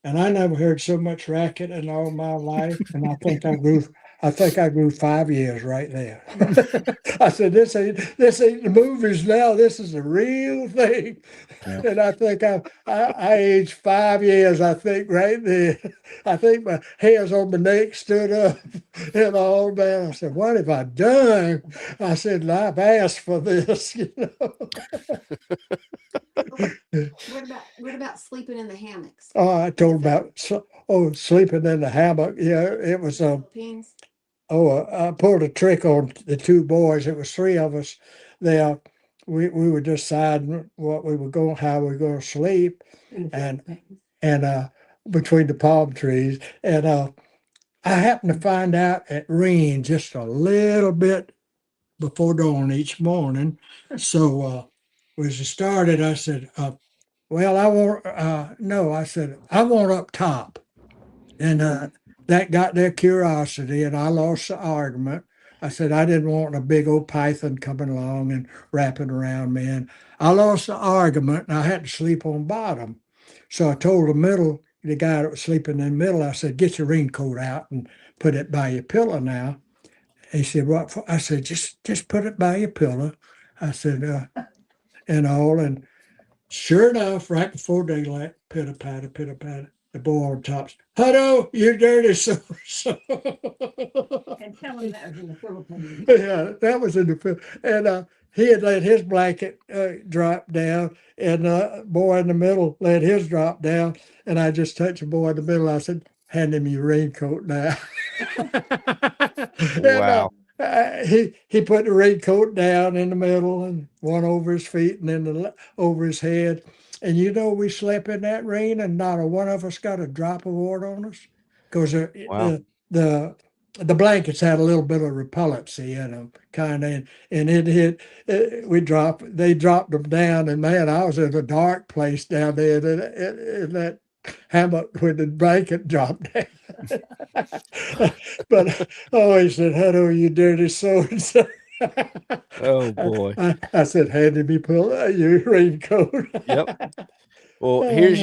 And I never heard so much racket in all my life. And I think I grew 5 years right there. I said, this ain't the movies now. This is the real thing. Yeah. And I think I aged 5 years, I think, right there. I think my hairs on my neck stood up and all that. I said, what have I done? I said, I've asked for this. What about sleeping in the hammocks? Oh, I told about sleeping in the hammock. Yeah, it was Philippines? I pulled a trick on the two boys. It was three of us there. We were deciding what we were going, how we were going to sleep, and between the palm trees. And I happened to find out it rained just a little bit before dawn each morning. So as it started, I said, well, I want no, I said, I want up top. And that got their curiosity, and I lost the argument. I said I didn't want a big old python coming along and wrapping around me. And I lost the argument, and I had to sleep on bottom. So I told the guy that was sleeping in the middle, I said, get your raincoat out and put it by your pillow now. He said, what for? I said, just put it by your pillow. I said, and sure enough, right before daylight, pitter patter, the boy on top, Hutto, you dirty so. And tell him that was in the Philippines. Yeah, that was in the film. And he had let his blanket drop down, and the boy in the middle let his drop down. And I just touched the boy in the middle. I said, hand him your raincoat now. Wow. He put the raincoat down in the middle and one over his feet and then over his head. And we slept in that rain and not a one of us got a drop of water on us because Wow. the blankets had a little bit of repellency in them, kind of, and it hit. They dropped them down, and man, I was in a dark place down there in that hammock when the blanket dropped down. But I always said, "Hello, you dirty so and so." Oh boy. I said, "Hand me your raincoat." Yep. Well, here's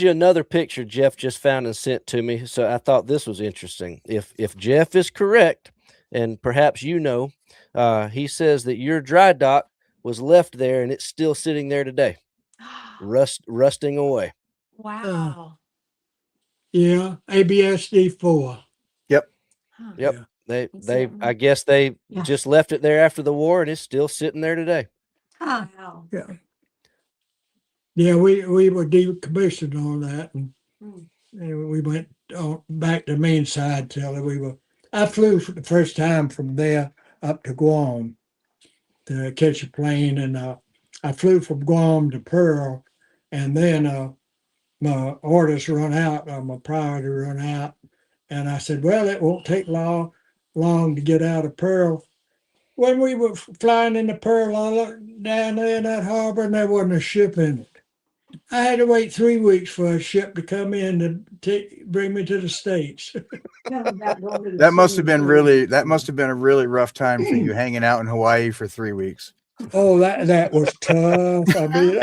you another picture Jeff just found and sent to me. So I thought this was interesting. If Jeff is correct, and perhaps he says that your dry dock was left there and it's still sitting there today, rusting away. Wow. Yeah, ABSD-4. Yep. Huh. Yep. Yeah. I guess they Yeah. just left it there after the war, and it's still sitting there today. Wow. Yeah. Yeah, we were decommissioned on that, and we went back to the main side till I flew for the first time from there up to Guam to catch a plane, and I flew from Guam to Pearl, and then my orders run out, my priority run out, and I said, well, it won't take long to get out of Pearl. When we were flying into Pearl, I looked down there in that harbor, and there wasn't a ship in it. I had to wait 3 weeks for a ship to come in to bring me to the States. That must have been a really rough time for you hanging out in Hawaii for 3 weeks. Oh, that was tough. I mean,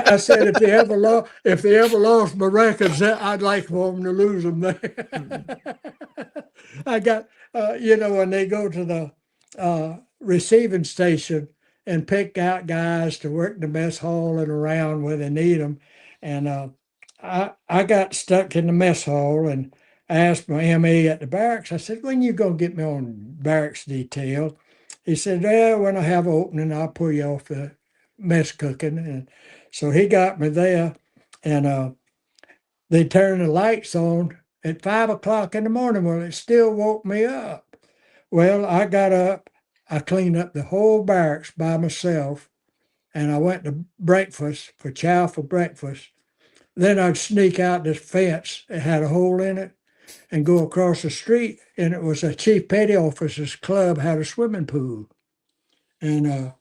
I said if they ever lost my records, I'd like for them to lose them there. I got, when they go to the receiving station and pick out guys to work the mess hall and around where they need them, and I got stuck in the mess hall and I asked my MA at the barracks. I said, "When you gonna get me on barracks detail?" He said, "Yeah, when I have an opening, I'll pull you off the mess cooking." And so he got me there, and they turned the lights on at 5 o'clock in the morning. Well, it still woke me up. Well, I got up, I cleaned up the whole barracks by myself, and I went to breakfast for chow for breakfast. then I'd sneak out this fence that had a hole in it and go across the street, and it was a chief petty officer's club, had a swimming pool. And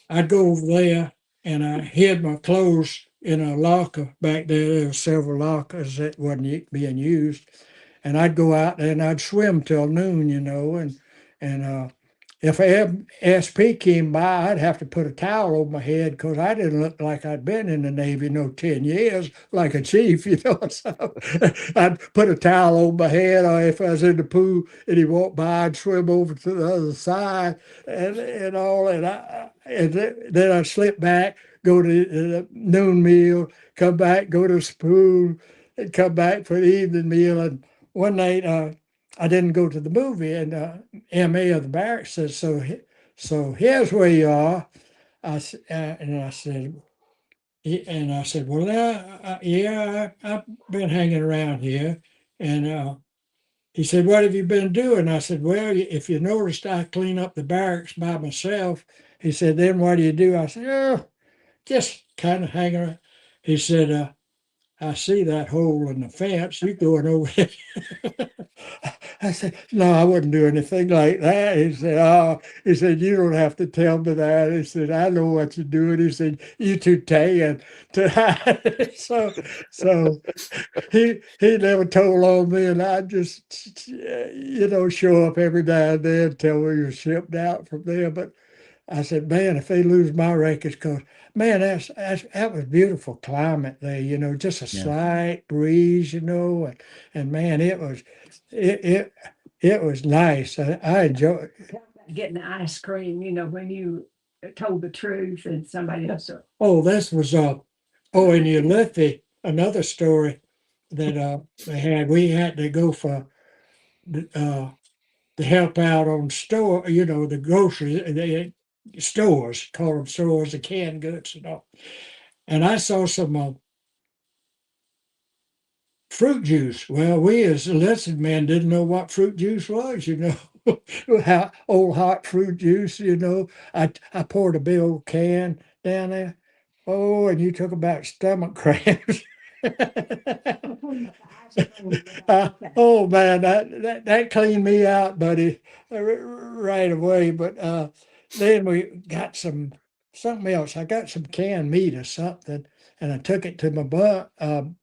I'd go over there and I hid my clothes in a locker back there. There were several lockers that wasn't being used. And I'd go out there and I'd swim till noon, and if SP came by, I'd have to put a towel over my head because I didn't look like I'd been in the Navy 10 years, like a chief, So I'd put a towel over my head, or if I was in the pool and he walked by, I'd swim over to the other side and all. And then I'd slip back, go to the noon meal, come back, go to the pool, and come back for the evening meal. And one night, I didn't go to the movie, and MA of the barracks said, so here's where you are. And I said, well, yeah, I've been hanging around here. And he said, what have you been doing? I said, well, if you noticed, I clean up the barracks by myself. He said, then what do? I said, oh, just kind of hanging around. He said, I see that hole in the fence. You going over there? I said, no, I wouldn't do anything like that. He said, oh, he said, you don't have to tell me that. He said, I know what you're doing. He said, you too tan to hide. So he never told on me, and I just, show up every now and then till we were shipped out from there. But I said, man, if they lose my records, because man, that was beautiful climate there, just a slight breeze, and man, it was nice. I enjoyed it. Getting the ice cream, when you told the truth and somebody else. Oh, this was in Ulithi, another story that they had. We had to go for to help out on store, the grocery stores, call them stores, the canned goods and all. And I saw some fruit juice. Well, we as enlisted men didn't know what fruit juice was, how old hot fruit juice, I poured a big old can down there. Oh, and you talk about stomach cramps. Oh man, that cleaned me out, buddy, right away. But then we got something else. I got some canned meat or something, and I took it to my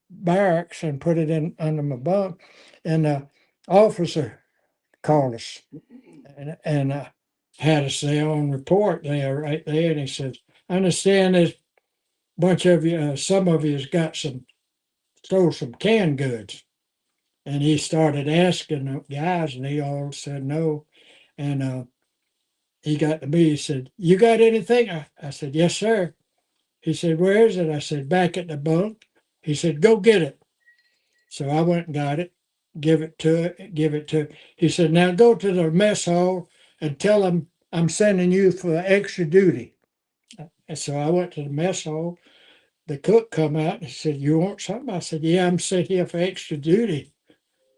barracks and put it in under my bunk. And the officer called us and had us there on report there, right there. And he says, "I understand there's a bunch of you, some of you has got stole some canned goods." And he started asking the guys, and they all said no. And he got to me, he said, "You got anything?" I said, "Yes, sir." He said, "Where is it?" I said, "Back at the bunk." He said, "Go get it." So I went and got it, give it to. He said, "Now go to the mess hall and tell them I'm sending you for extra duty." And so I went to the mess hall. The cook come out and he said, "You want something?" I said, "Yeah, I'm sent here for extra duty."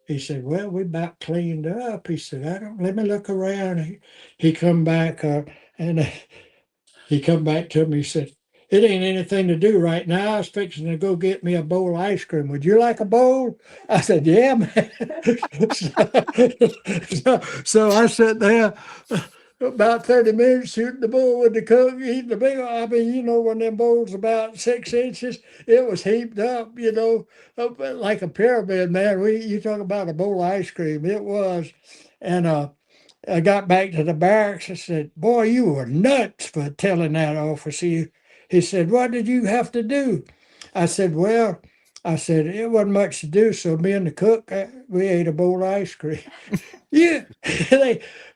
He said, "Well, we about cleaned up." He said, let me look around." He come back and he come back to me. He said, "It ain't anything to do right now. I was fixing to go get me a bowl of ice cream. Would you like a bowl?" I said, "Yeah, man." so I sat there about 30 minutes shooting the bull with the cook, eating the big. I mean, when them bowls about 6 inches, it was heaped up, like a pyramid, man. You talk about a bowl of ice cream, it was. And I got back to the barracks. I said, "Boy, you were nuts for telling that officer." He said, "What did you have to do?" I said, "Well," I said, "it wasn't much to do. So me and the cook, we ate a bowl of ice cream." Yeah,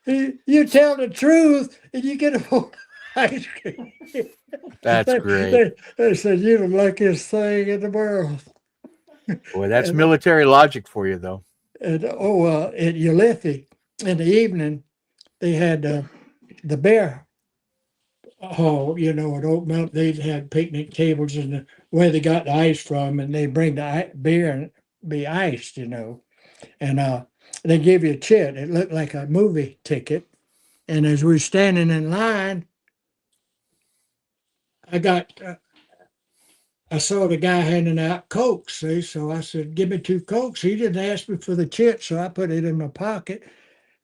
you tell the truth and you get a bowl of ice cream. That's great. They said, "You're the luckiest thing in the world." Boy, that's military logic for you, though. And at Ulithi in the evening, they had the bear hall, it opened up. They had picnic tables and where they got the ice from, and they bring the beer and be iced, and they give you a chit. It looked like a movie ticket. And as we were standing in line, I got I saw the guy handing out Cokes, see, so I said, give me 2 Cokes. He didn't ask me for the chit, so I put it in my pocket.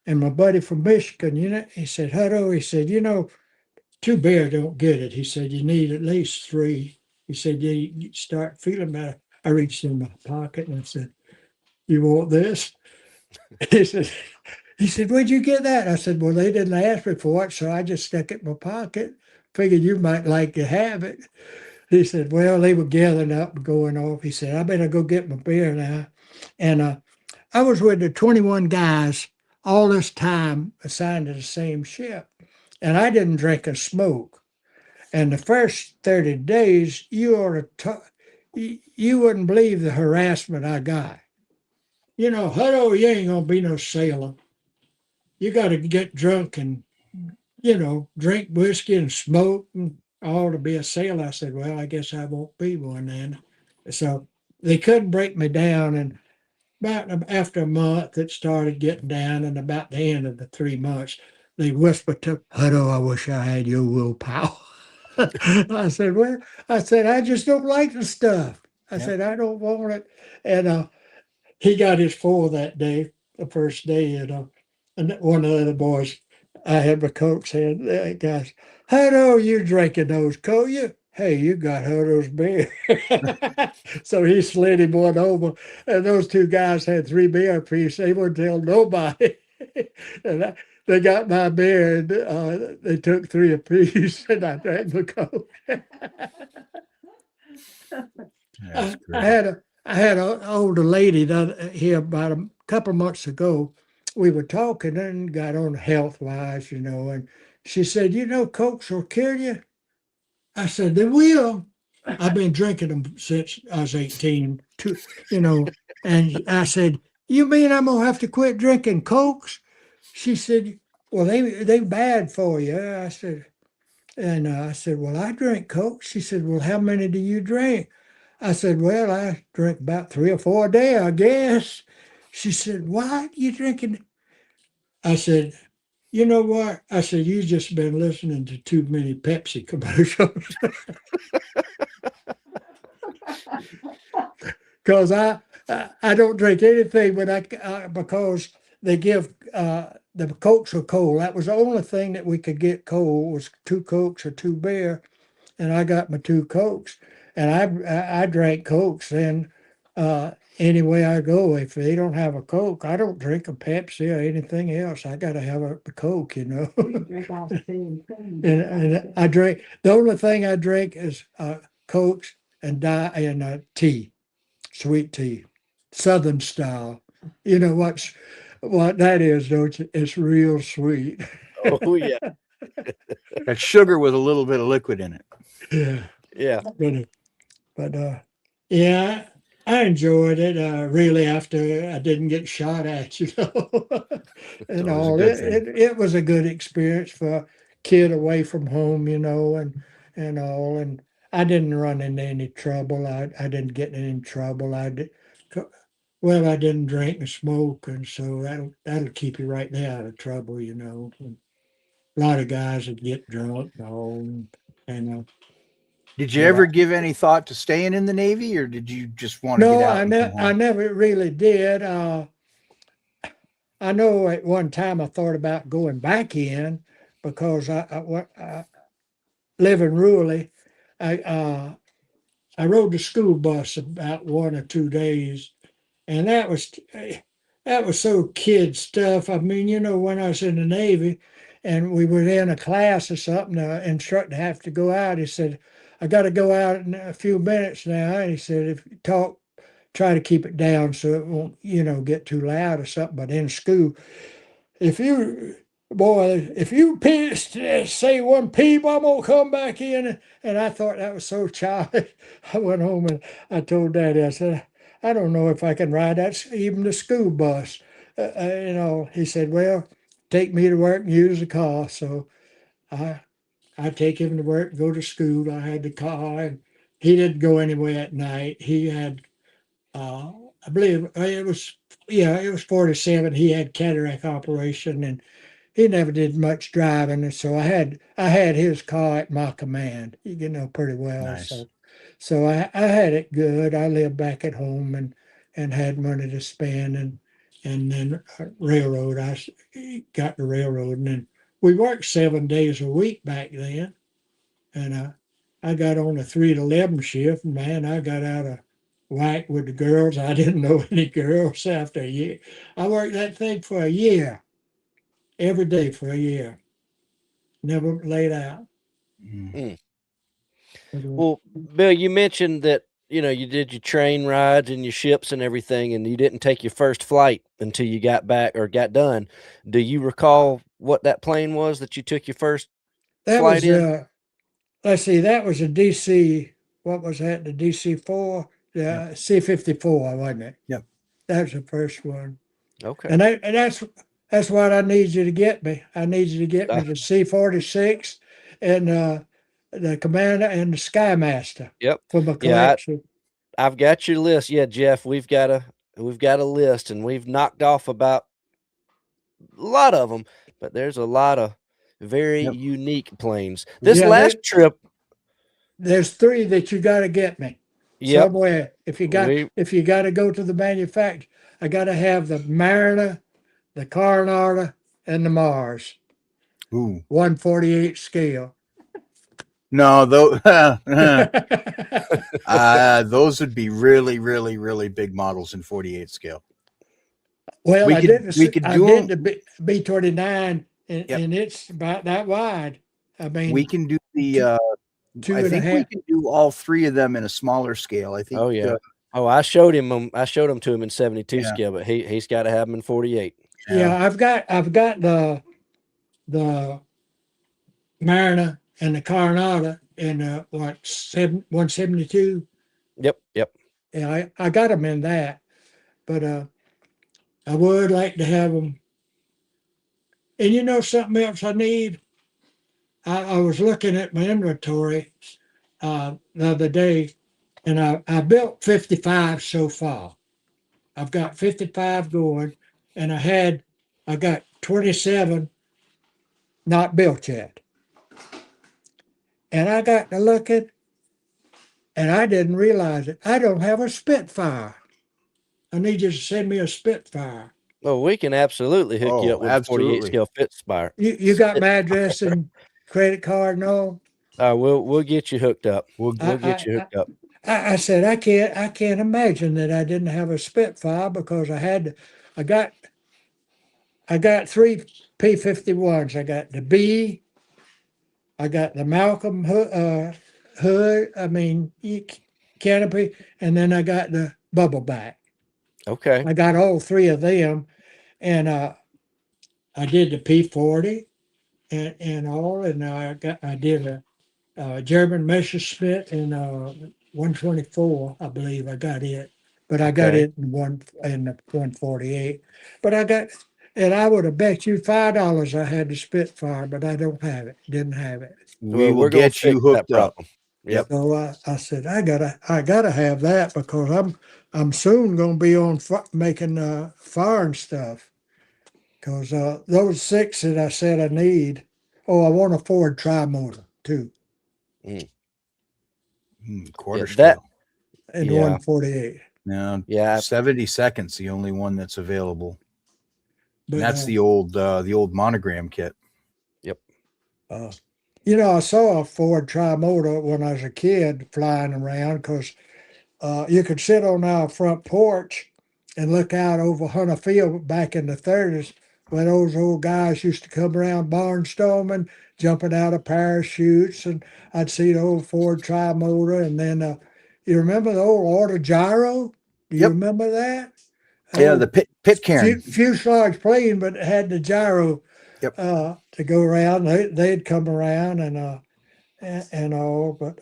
And my buddy from Michigan, he said, Hutto, he said, 2 beer don't get it. He said, you need at least 3. He said, you start feeling better. I reached in my pocket and I said, you want this? He said, where'd you get that? I said, well, they didn't ask me for it, so I just stuck it in my pocket. Figured you might like to have it. He said, well, they were gathering up and going off. He said, I better go get my beer now. And I was with the 21 guys all this time assigned to the same ship. And I didn't drink or smoke. And the first 30 days, you wouldn't believe the harassment I got. Hutto, you ain't gonna be no sailor. You got to get drunk and drink whiskey and smoke and all to be a sailor. I said, well, I guess I won't be one then. So they couldn't break me down. And after a month, it started getting down. And about the end of the 3 months, they whispered to Hutto, I wish I had your willpower. I said, well, I just don't like the stuff. I said, I don't want it. And he got his 4 that day, the first day. And one of the other boys, I had my Cokes hand, guys, Hutto, you drinking those Coke? Hey, you got Hutto's beer. So he slid him one over, and those 2 guys had 3 beer apiece. They wouldn't tell nobody. And they got my beer, and they took 3 apiece, and I drank the Coke. That's I had an older lady here about a couple of months ago. We were talking and got on health wise, and she said, Cokes will kill you. I said, they will. I've been drinking them since I was 18, and I said, you mean I'm gonna have to quit drinking Cokes? She said, well, they bad for you. I said, well, I drink Coke. She said, well, how many do you drink? I said, well, I drink about 3 or 4 a day, I guess. She said, what? You drinking? I said, you know what? I said, you just been listening to too many Pepsi commercials. Because I don't drink anything because they give the Cokes are cold. That was the only thing that we could get cold was 2 Cokes or 2 beer, and I got my 2 Cokes, and I drank Cokes. And anyway I go, if they don't have a Coke, I don't drink a Pepsi or anything else. I got to have a Coke, You drink all the same thing. and I drink. The only thing I drink is Cokes and tea, sweet tea, Southern style. You know what that is, don't you? It's real sweet. Oh yeah, That's sugar with a little bit of liquid in it. Yeah, yeah. but yeah, I enjoyed it. Really, after I didn't get shot at, and always a all. good thing. It was a good experience for a kid away from home, and all. And I didn't run into any trouble. I didn't get in any trouble. Well, I didn't drink and smoke, and so that'll keep you right there out of trouble. And a lot of guys would get drunk and all, and Did you but ever give any thought to staying in the Navy, or did you just want to no, get out and come I home? never really did. I know at one time I thought about going back in because I living rurally. I I rode the school bus about 1 or 2 days, and that was so kid stuff. I mean, when I was in the Navy, and we were in a class or something, the instructor have to go out. He said, "I got to go out in a few minutes now." And he said, "If you talk, try to keep it down so it won't, get too loud or something." But in school, if you if you say one peep, I'm gonna come back in. And I thought that was so childish. I went home and I told Daddy, I said, I don't know if I can ride even the school bus. He said, well, take me to work and use the car. So I I take him to work, go to school. I had the car, and he didn't go anywhere at night. He had uh, I believe it was 47. He had cataract operation, and he never did much driving. And so I had his car at my command, pretty well. Nice. So So I had it good. I lived back at home and had money to spend and then railroad. Got the railroad and then we worked 7 days a week back then. And I got on a 3 to 11 shift. And man, I got out of whack with the girls. I didn't know any girls after a year. I worked that thing for a year, every day for a year. Never laid out. Mm. But, Well, Bill, you mentioned that you did your train rides and your ships and everything, and you didn't take your first flight until you got back or got done. Do you recall what that plane was that you took your first that flight was in? let's see, that was a DC. What was that? The DC-4, Yep. the C-54, wasn't it? Yep. That was the first one. Okay. And that's what I need you to get me. I need you to get me the C-46 and the Commander and the Skymaster Yep. for my Yeah, collection. I've got your list. Yeah, Jeff, we've got a list, and we've knocked off about a lot of them, but there's a lot of very Yep. unique planes. This Yeah, last trip, there's three that you got to get me yep, somewhere. If you we got to go to the manufacturer, I got to have the Mariner, the Coronado, and the Mars Ooh. 148 scale. No, those would be really, really, really big models in 48 scale. Well, We I could do did them. the B-29, Yep. and it's about that wide. I mean, We can do two, the. two I and a think we half. can do all three of them in a smaller scale. I think. oh yeah. Oh, I showed him them. I showed them to him in 72 Yeah. scale, but he's got to have them in 48. Yeah, I've got the Mariner and the Coronado in 172. Yep, yep. Yeah, I got them in that, but I would like to have them. And you know something else I need? I was looking at my inventory the other day, and I built 55 so far. I've got 55 going, and I got 27 not built yet. And I got to looking, and I didn't realize it. I don't have a Spitfire. I need you to send me a Spitfire. Well, we can absolutely hook you up Oh, with a 48 absolutely. scale Spitfire. You got my address and credit card and all. We'll get you hooked up. We'll We'll get you hooked up. I said I can't imagine that I didn't have a Spitfire because I got three P-51s. I got the B, I got the Malcolm hood. I mean canopy, and then I got the bubble back. Okay. I got all three of them, and I did the P-40 and all, and I did a German Messerschmitt in 124, I believe I got it, but I got Okay. it in the 148. But and I would have bet you $5 I had the Spitfire, but I don't have it. Didn't have it. We Well, will we're gonna get you fix that hooked up. problem. Yep. So I said I gotta have that because I'm soon gonna be on making foreign stuff because those six that I said I need. Oh, I want a Ford tri-motor too Quarter Yeah, that scale. in Yeah. 148. Now, Yeah. 70 seconds, the only one that's available. But And that's the old monogram kit. I saw a Ford tri-motor when I was a kid flying around because you could sit on our front porch and look out over Hunter Field back in the 30s when those old guys used to come around barnstorming, jumping out of parachutes, and I'd see the old Ford tri-motor, and then you remember the old auto gyro? Do you Yep. remember that? Yeah, Oh, the Pitcairn. fuselage plane, but it had the gyro Yep. to go around. They'd come around and all, but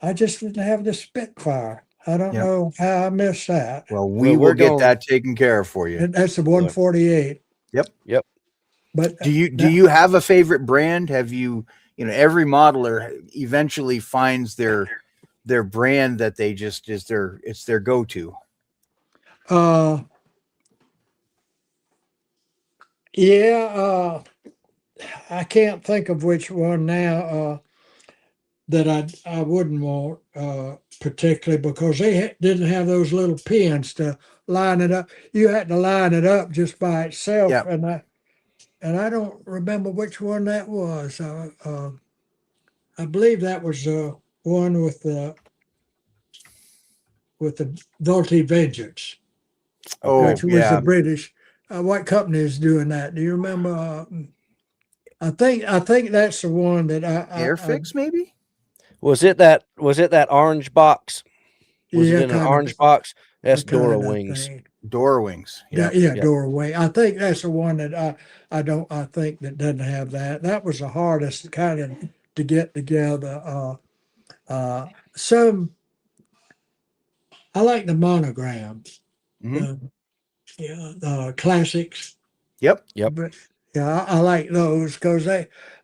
I just didn't have the Spitfire. I don't Yep. know how I missed that. Well, Well, we we're will get going. that taken care of for you. And that's the 148. Yep. Yep. But Do you have a favorite brand? Have you every modeler eventually finds their brand that they just it's their go-to. Yeah, I can't think of which one now. that I wouldn't want particularly because they didn't have those little pins to line it up. You had to line it up just by itself, Yep. and I don't remember which one that was. I believe that was one with the Vultee Vengeance, Oh, which was the yeah. British. What company is doing that? Do you remember? I think that's the one that Airfix, maybe? Was it that orange box? Was it yeah, in an kind orange of box? That's a kind Dora of Wings. thing. Door wings. Yeah, Yeah. yeah, Yep. doorway. I think that's the one that I think that doesn't have that. That was the hardest kind of to get together. Some I like the monograms, Mhm. the classics. Yep. Yep. But yeah, I like those because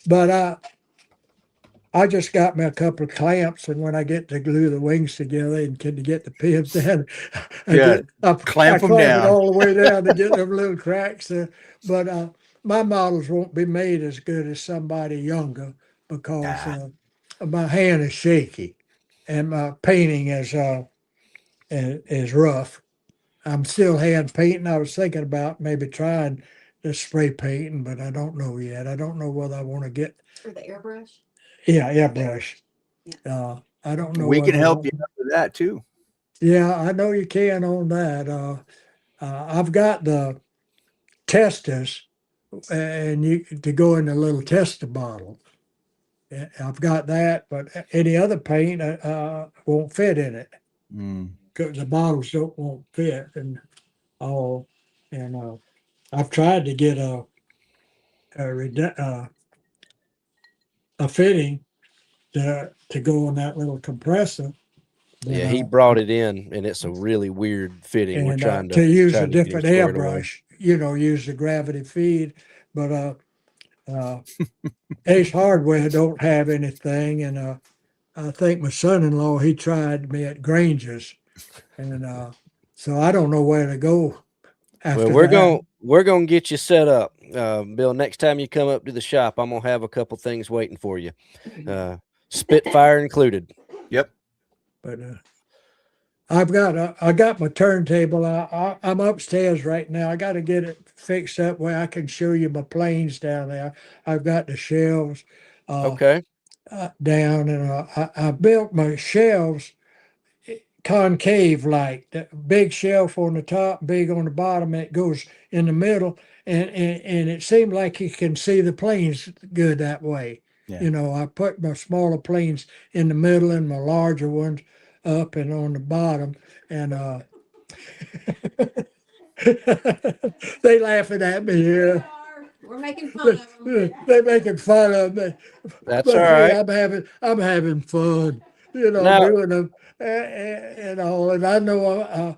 but I just got me a couple of clamps, and when I get to glue the wings together and can get the pins down, Yeah, I clamp 'em clamp it down. all the way down to get them little cracks. But my models won't be made as good as somebody younger because my hand is shaky and my painting is rough. I'm still hand painting. I was thinking about maybe trying the spray painting, but I don't know yet. I don't know whether I want to get Or the airbrush? airbrush. Yeah. I don't know We can whether I help you want. out with that too. Yeah, I know you can on that. I've got the testers, and you to go in the little tester bottle. I've got that, but any other paint won't fit in it. Mm. 'Cause the bottles won't fit, and all. And I've tried to get a fitting to go on that little compressor, but Yeah, he brought it in, and it's a really weird fitting. We're and trying to use a to get him different squared away. airbrush, use the gravity feed. But Ace Hardware don't have anything, and I think my son-in-law he tried me at Granger's, and so I don't know where to go after Well, that. we're gonna get you set up, Bill. Next time you come up to the shop, I'm gonna have a couple things waiting for you, Spitfire included. Yep. But I got my turntable. I'm upstairs right now. I got to get it fixed up where I can show you my planes down there. I've got the shelves Okay. down, and I built my shelves concave, like the big shelf on the top, big on the bottom, and it goes in the middle, and it seemed like you can see the planes good that way. Yeah. I put my smaller planes in the middle and my larger ones up and on the bottom, and they laughing at me here. We're making fun of them. They making fun of me, That's all but hey, right. I'm having fun, Now, doing them, and all. And I know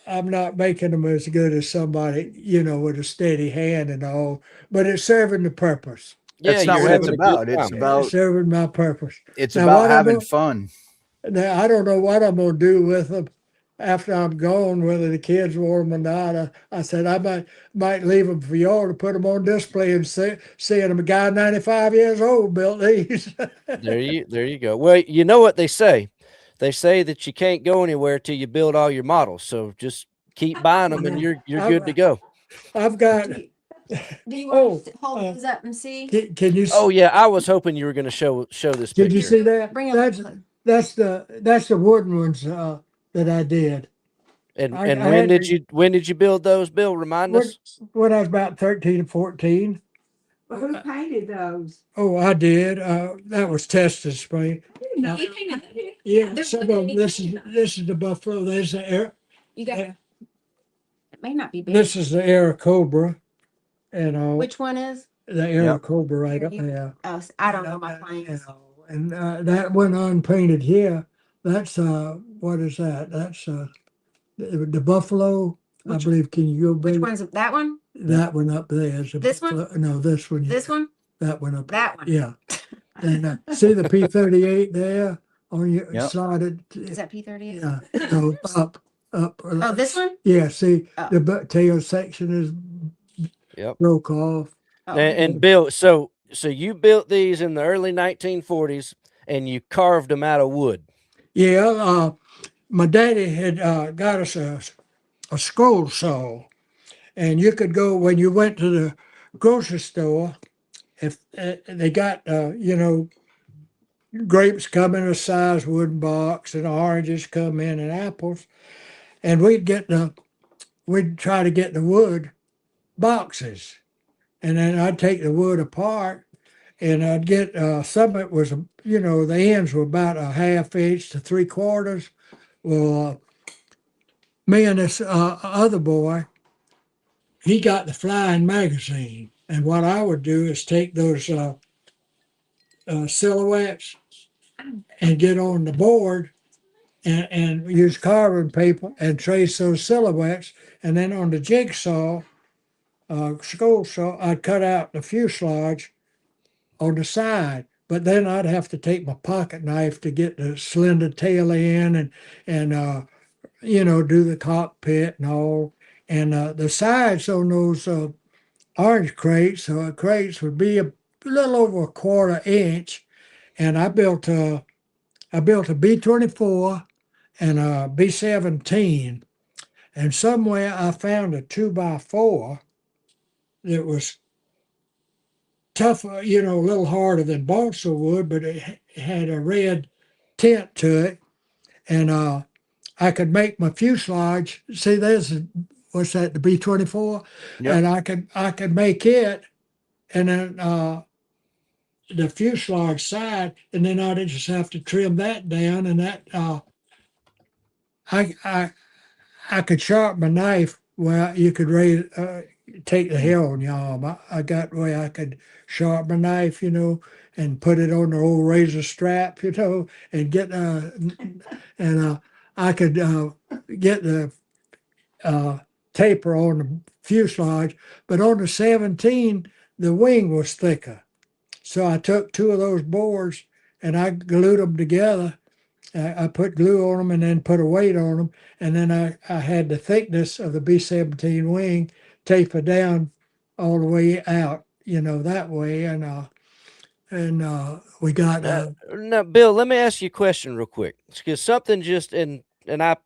I'm not making them as good as somebody, with a steady hand and all, but it's serving the purpose. yeah, That's not you're what it's having a good about. It's time. It's about serving my purpose. it's Now, about what I'm having going, fun. now I don't know what I'm going to do with them after I'm gone, whether the kids want them or not. I said I might leave them for y'all to put them on display and seeing them. A guy 95 years old built these. There you go. Well, you know what they say. They say that you can't go anywhere till you build all your models. So just keep buying them, and you're good to go. I've got. Do you Oh, want to hold these up and see? Can you? Oh yeah, I was hoping you were going to show this Did you picture. see that? Bring them. That's the wooden ones that I did. And I when had did you build those, Bill? Remind us. when I was about 13 or 14. Well, who painted those? Oh, I did. That was tested spray. No, you painted them. Yeah, There's some of nothing them. This is the buffalo. There's the air. You got it. It may not be big. This is the Air Cobra, and Which one is? the Air Yep. Cobra right up Here, there. Oh, I don't know my planes. And that one unpainted here. That's what is that? That's the buffalo. I Which- believe. Can you go Which big? one's that one? That one up there is a This one? buffalo. No, this one. This one? That one up. That one? Yeah. And see the P-38 there on your Yep. slotted. Is that P-38? Yeah. No, up. Oh, this one? Yeah. See Oh. the tail section is Yep. broke off. Oh. And Bill, so you built these in the early 1940s, and you carved them out of wood. Yeah, my daddy had got us a scroll saw, and you could go when you went to the grocery store. If they got grapes come in a size wooden box, and oranges come in apples, and we'd try to get the wood boxes, and then I'd take the wood apart, and I'd get some of it was the ends were about a half inch to 3/4. Well, me and this other boy, he got the flying magazine, and what I would do is take those silhouettes and get on the board and use carbon paper and trace those silhouettes, and then on the jigsaw, scroll saw, I'd cut out the fuselage on the side. But then I'd have to take my pocket knife to get the slender tail end and do the cockpit and all. And the sides on those orange crates, crates would be a little over 1/4 inch. And I built a B-24 and a B-17. And somewhere I found a 2x4 that was tougher, a little harder than balsa wood, but it had a red tint to it. And I could make my fuselage. See, what's that? The B-24, Yep. and I could make it, and then the fuselage side, and then I'd just have to trim that down, and that I could sharpen a knife where you could take the hell on your arm. I got where I could sharpen a knife, and put it on the old razor strap, and get and I could get the taper on the fuselage, but on the 17, the wing was thicker. So I took two of those boards and I glued them together. I put glue on them and then put a weight on them. And then I had the thickness of the B-17 wing taper down all the way out, that way. And we got. Now, Bill, let me ask you a question real quick, because something just and I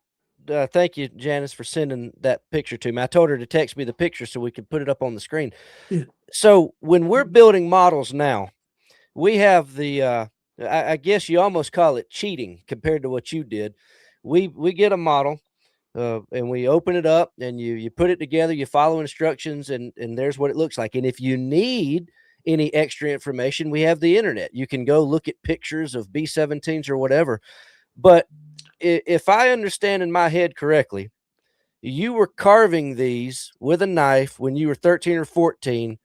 thank you, Janice, for sending that picture to me. I told her to text me the picture so we could put it up on the screen. Yeah. So when we're building models now, we have I guess you almost call it cheating compared to what you did. We get a model. And we open it up and you put it together, you follow instructions, and there's what it looks like. And if you need any extra information, we have the internet. You can go look at pictures of B-17s or whatever. But if I understand in my head correctly, you were carving these with a knife when you were 13 or 14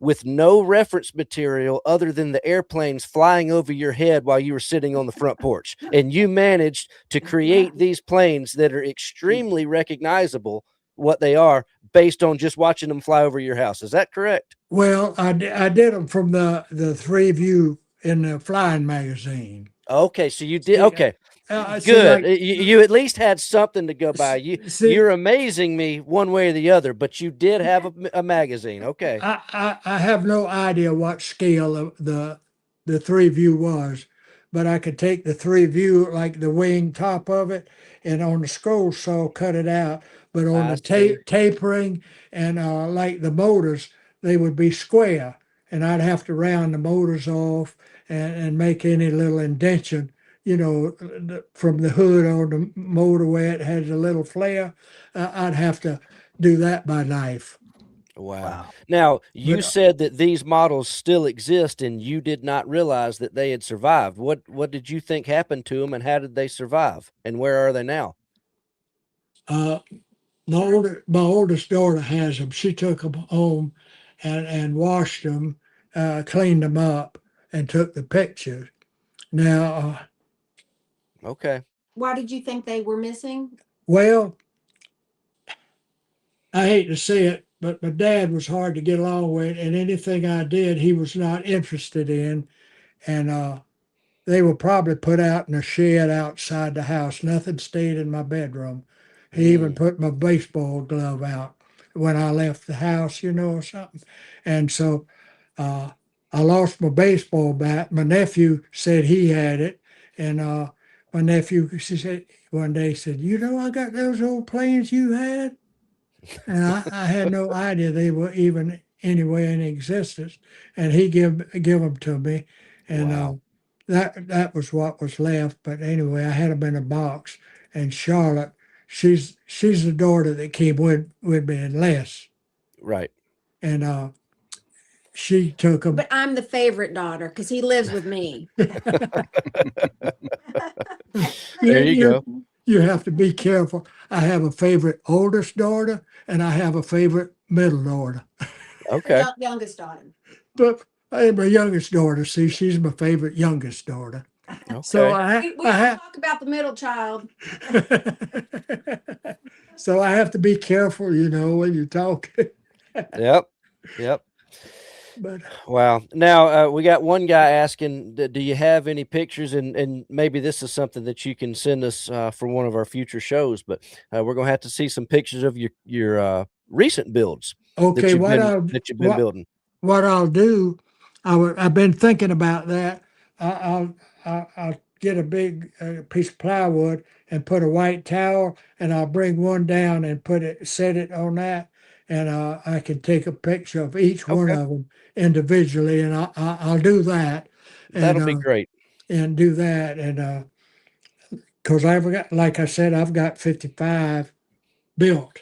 with no reference material other than the airplanes flying over your head while you were sitting on the front porch. And you managed to create these planes that are extremely recognizable, what they are, based on just watching them fly over your house. Is that correct? Well, I did them from the 3 View in the flying magazine. Okay, so you did. Okay, See, good. like, You at least had something to go by. You're amazing me one way or the other, but you did have a magazine. Okay. I have no idea what scale of the 3 View was, but I could take the 3 View, like the wing top of it, and on the scroll saw cut it out. But on I the see. tapering and like the motors, they would be square, and I'd have to round the motors off and make any little indention, from the hood on the motor where it has a little flare. I'd have to do that by knife. Wow. Now, you But said that these models still exist and you did not realize that they had survived. What did you think happened to them and how did they survive? And where are they now? my oldest daughter has them. She took them home and washed them, cleaned them up, and took the pictures. Now, Okay. Why did you think they were missing? well, I hate to say it, but my dad was hard to get along with, and anything I did, he was not interested in. And they were probably put out in a shed outside the house. Nothing stayed in my bedroom. He even put my baseball glove out when I left the house, or something. And so I lost my baseball bat. My nephew said he had it, and my nephew, she said one day, said, "You know, I got those old planes you had," and I had no idea they were even anywhere in existence. And he give them to me, and Wow. that was what was left. But anyway, I had them in a box. And Charlotte, she's the daughter that came with me in Les, Right. and she took them. But I'm the favorite daughter because he lives with me. There you go. You have to be careful. I have a favorite oldest daughter, and I have a favorite middle daughter. Okay. Youngest daughter. But my youngest daughter, see, she's my favorite youngest daughter. So Okay. We don't talk about the middle child. So I have to be careful, when you talk. Yep. Yep. But Wow. Now we got one guy asking, do you have any pictures? And maybe this is something that you can send us for one of our future shows. But we're gonna have to see some pictures of your recent builds okay, that you've been building. what I'll do, I've been thinking about that. I'll get a big piece of plywood and put a white towel, and I'll bring one down and set it on that, and I can take a picture of each one Okay. of them individually, and I'll do that, That'll be great. and do that, and because I've got, like I said, I've got 55 built.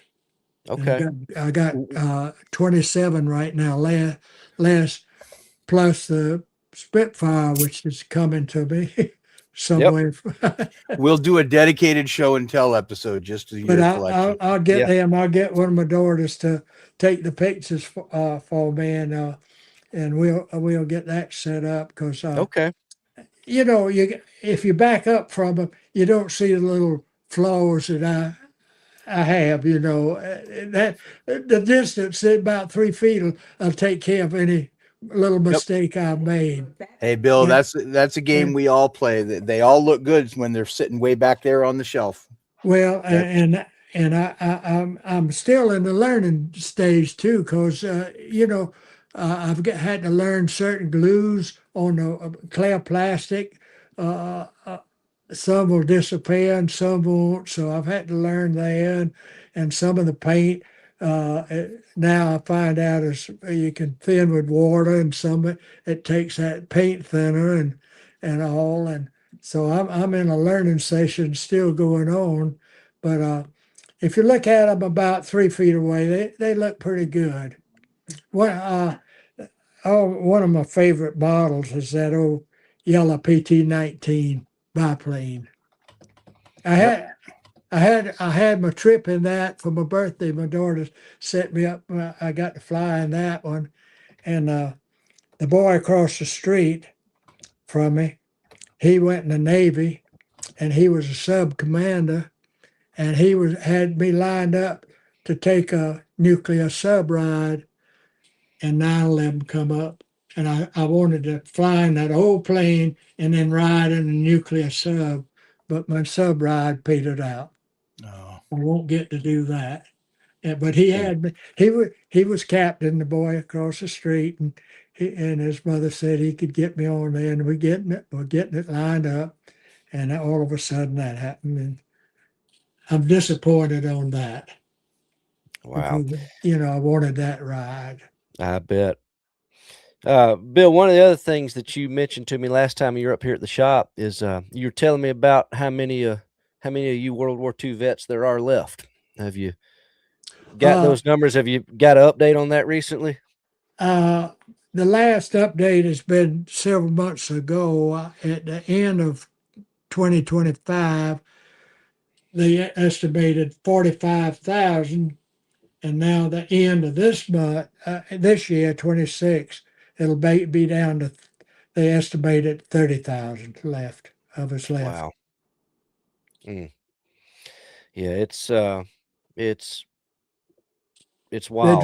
Okay. And I got 27 right now, less plus the Spitfire, which is coming to me somewhere. We'll do a dedicated show and tell episode just to But your collection. I'll get Yeah. them. I'll get one of my daughters to take the pictures for me, and we'll get that set up because Okay. if you back up from them, you don't see the little flaws that I have, that the distance about 3 feet will take care of any little mistake I've made. Hey, Bill, Yeah. that's a game we all play. They all look good when they're sitting way back there on the shelf. Well, Yep. and I'm still in the learning stage too, because had to learn certain glues on the clear plastic. Some will disappear and some won't. So I've had to learn that, and some of the paint. Now I find out is you can thin with water, and some it takes that paint thinner and all. And so I'm in a learning session still going on. But if you look at them about 3 feet away, they look pretty good. One of my favorite models is that old yellow PT-19 biplane. I had my trip in that for my birthday. My daughter set me up. I got to fly in that one, and the boy across the street from me, he went in the Navy, and he was a sub commander, and had me lined up to take a nuclear sub ride, and 9/11 come up, and I wanted to fly in that old plane and then ride in a nuclear sub, but my sub ride petered out. Oh. I won't get to do that. But he had me. He was captain, the boy across the street, and his mother said he could get me on there, and we're getting it lined up, and all of a sudden that happened, and I'm disappointed on that. Wow. Because, I wanted that ride. I bet. Bill, one of the other things that you mentioned to me last time you were up here at the shop is you were telling me about how many of you World War II vets there are left. Have you got those numbers? Have you got an update on that recently? The last update has been several months ago. At the end of 2025, they estimated 45,000, and now the end of this month, this year, 26, it'll be down to, they estimated 30,000 left of us left. Wow. Mm. Yeah, it's They wild.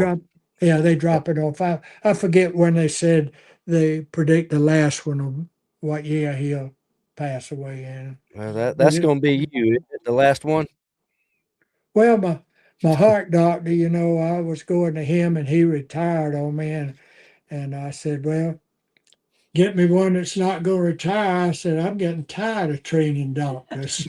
drop it off. I forget when they said they predict the last one, what year he'll pass away in. Well, that's going to be you, isn't it, the last one. Well, my heart doctor, I was going to him, and he retired on me, and I said, well, get me one that's not going to retire. I said, I'm getting tired of training doctors.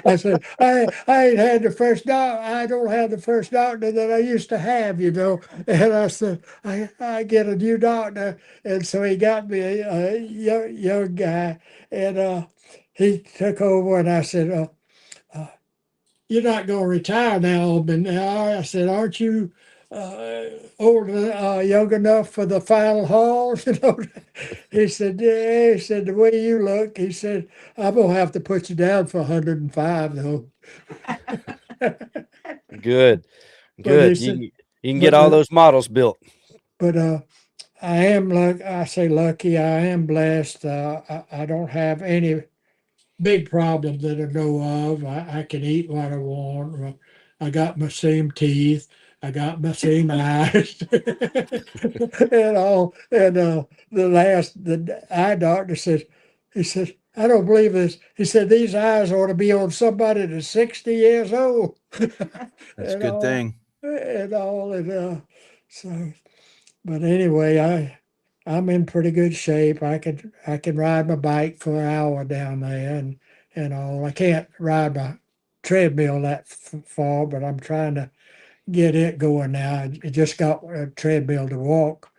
I said, I ain't had the first doc. I don't have the first doctor that I used to have, you know. And I said, I get a new doctor. And so he got me a young guy. And he took over and I said, you're not going to retire now, but now I said, aren't you old, young enough for the final haul? You know, he said, yeah. He said, the way you look, he said, I'm gonna have to put you down for 105 though. Good, But he good. said, You can get but all those models built. but I am like I say lucky. I am blessed. I don't have any big problems that I know of. I can eat what I want. I got my same teeth. I got my same eyes, and all. And the eye doctor said, he said, I don't believe this. He said these eyes ought to be on somebody that's 60 years old. That's a and good all, thing. and so. But anyway, I'm in pretty good shape. I can ride my bike for an hour down there and all. I can't ride my treadmill that far, but I'm trying to get it going now. I just got a treadmill to walk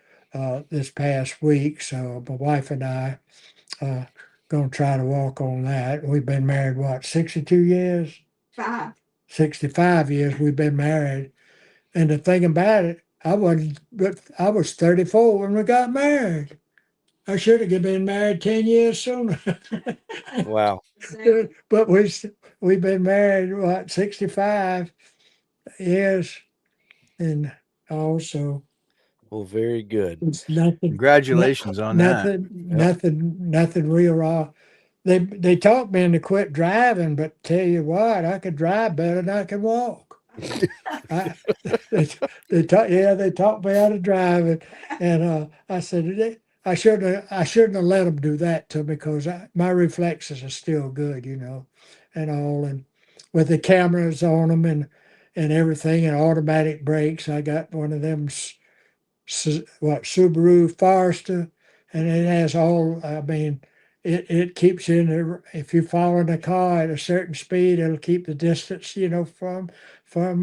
this past week, so my wife and I uh, gonna try to walk on that. We've been married what 62 years, 65 years we've been married. And the thing about it, I was 34 when we got married. I should have been married 10 years sooner. Wow. But we've been married what 65 years, and also Well, very good. it's nothing, Congratulations on that. Yep. nothing real raw. They taught me to quit driving, but tell you what, I could drive better than I could walk. I, they taught me how to drive it, and I said I shouldn't have let them do that to me because my reflexes are still good, you know, and all, and with the cameras on them and everything and automatic brakes. I got one of them Subaru Forester, and it has all. I mean, it keeps you in the. If you follow the car at a certain speed, it'll keep the distance, you know, from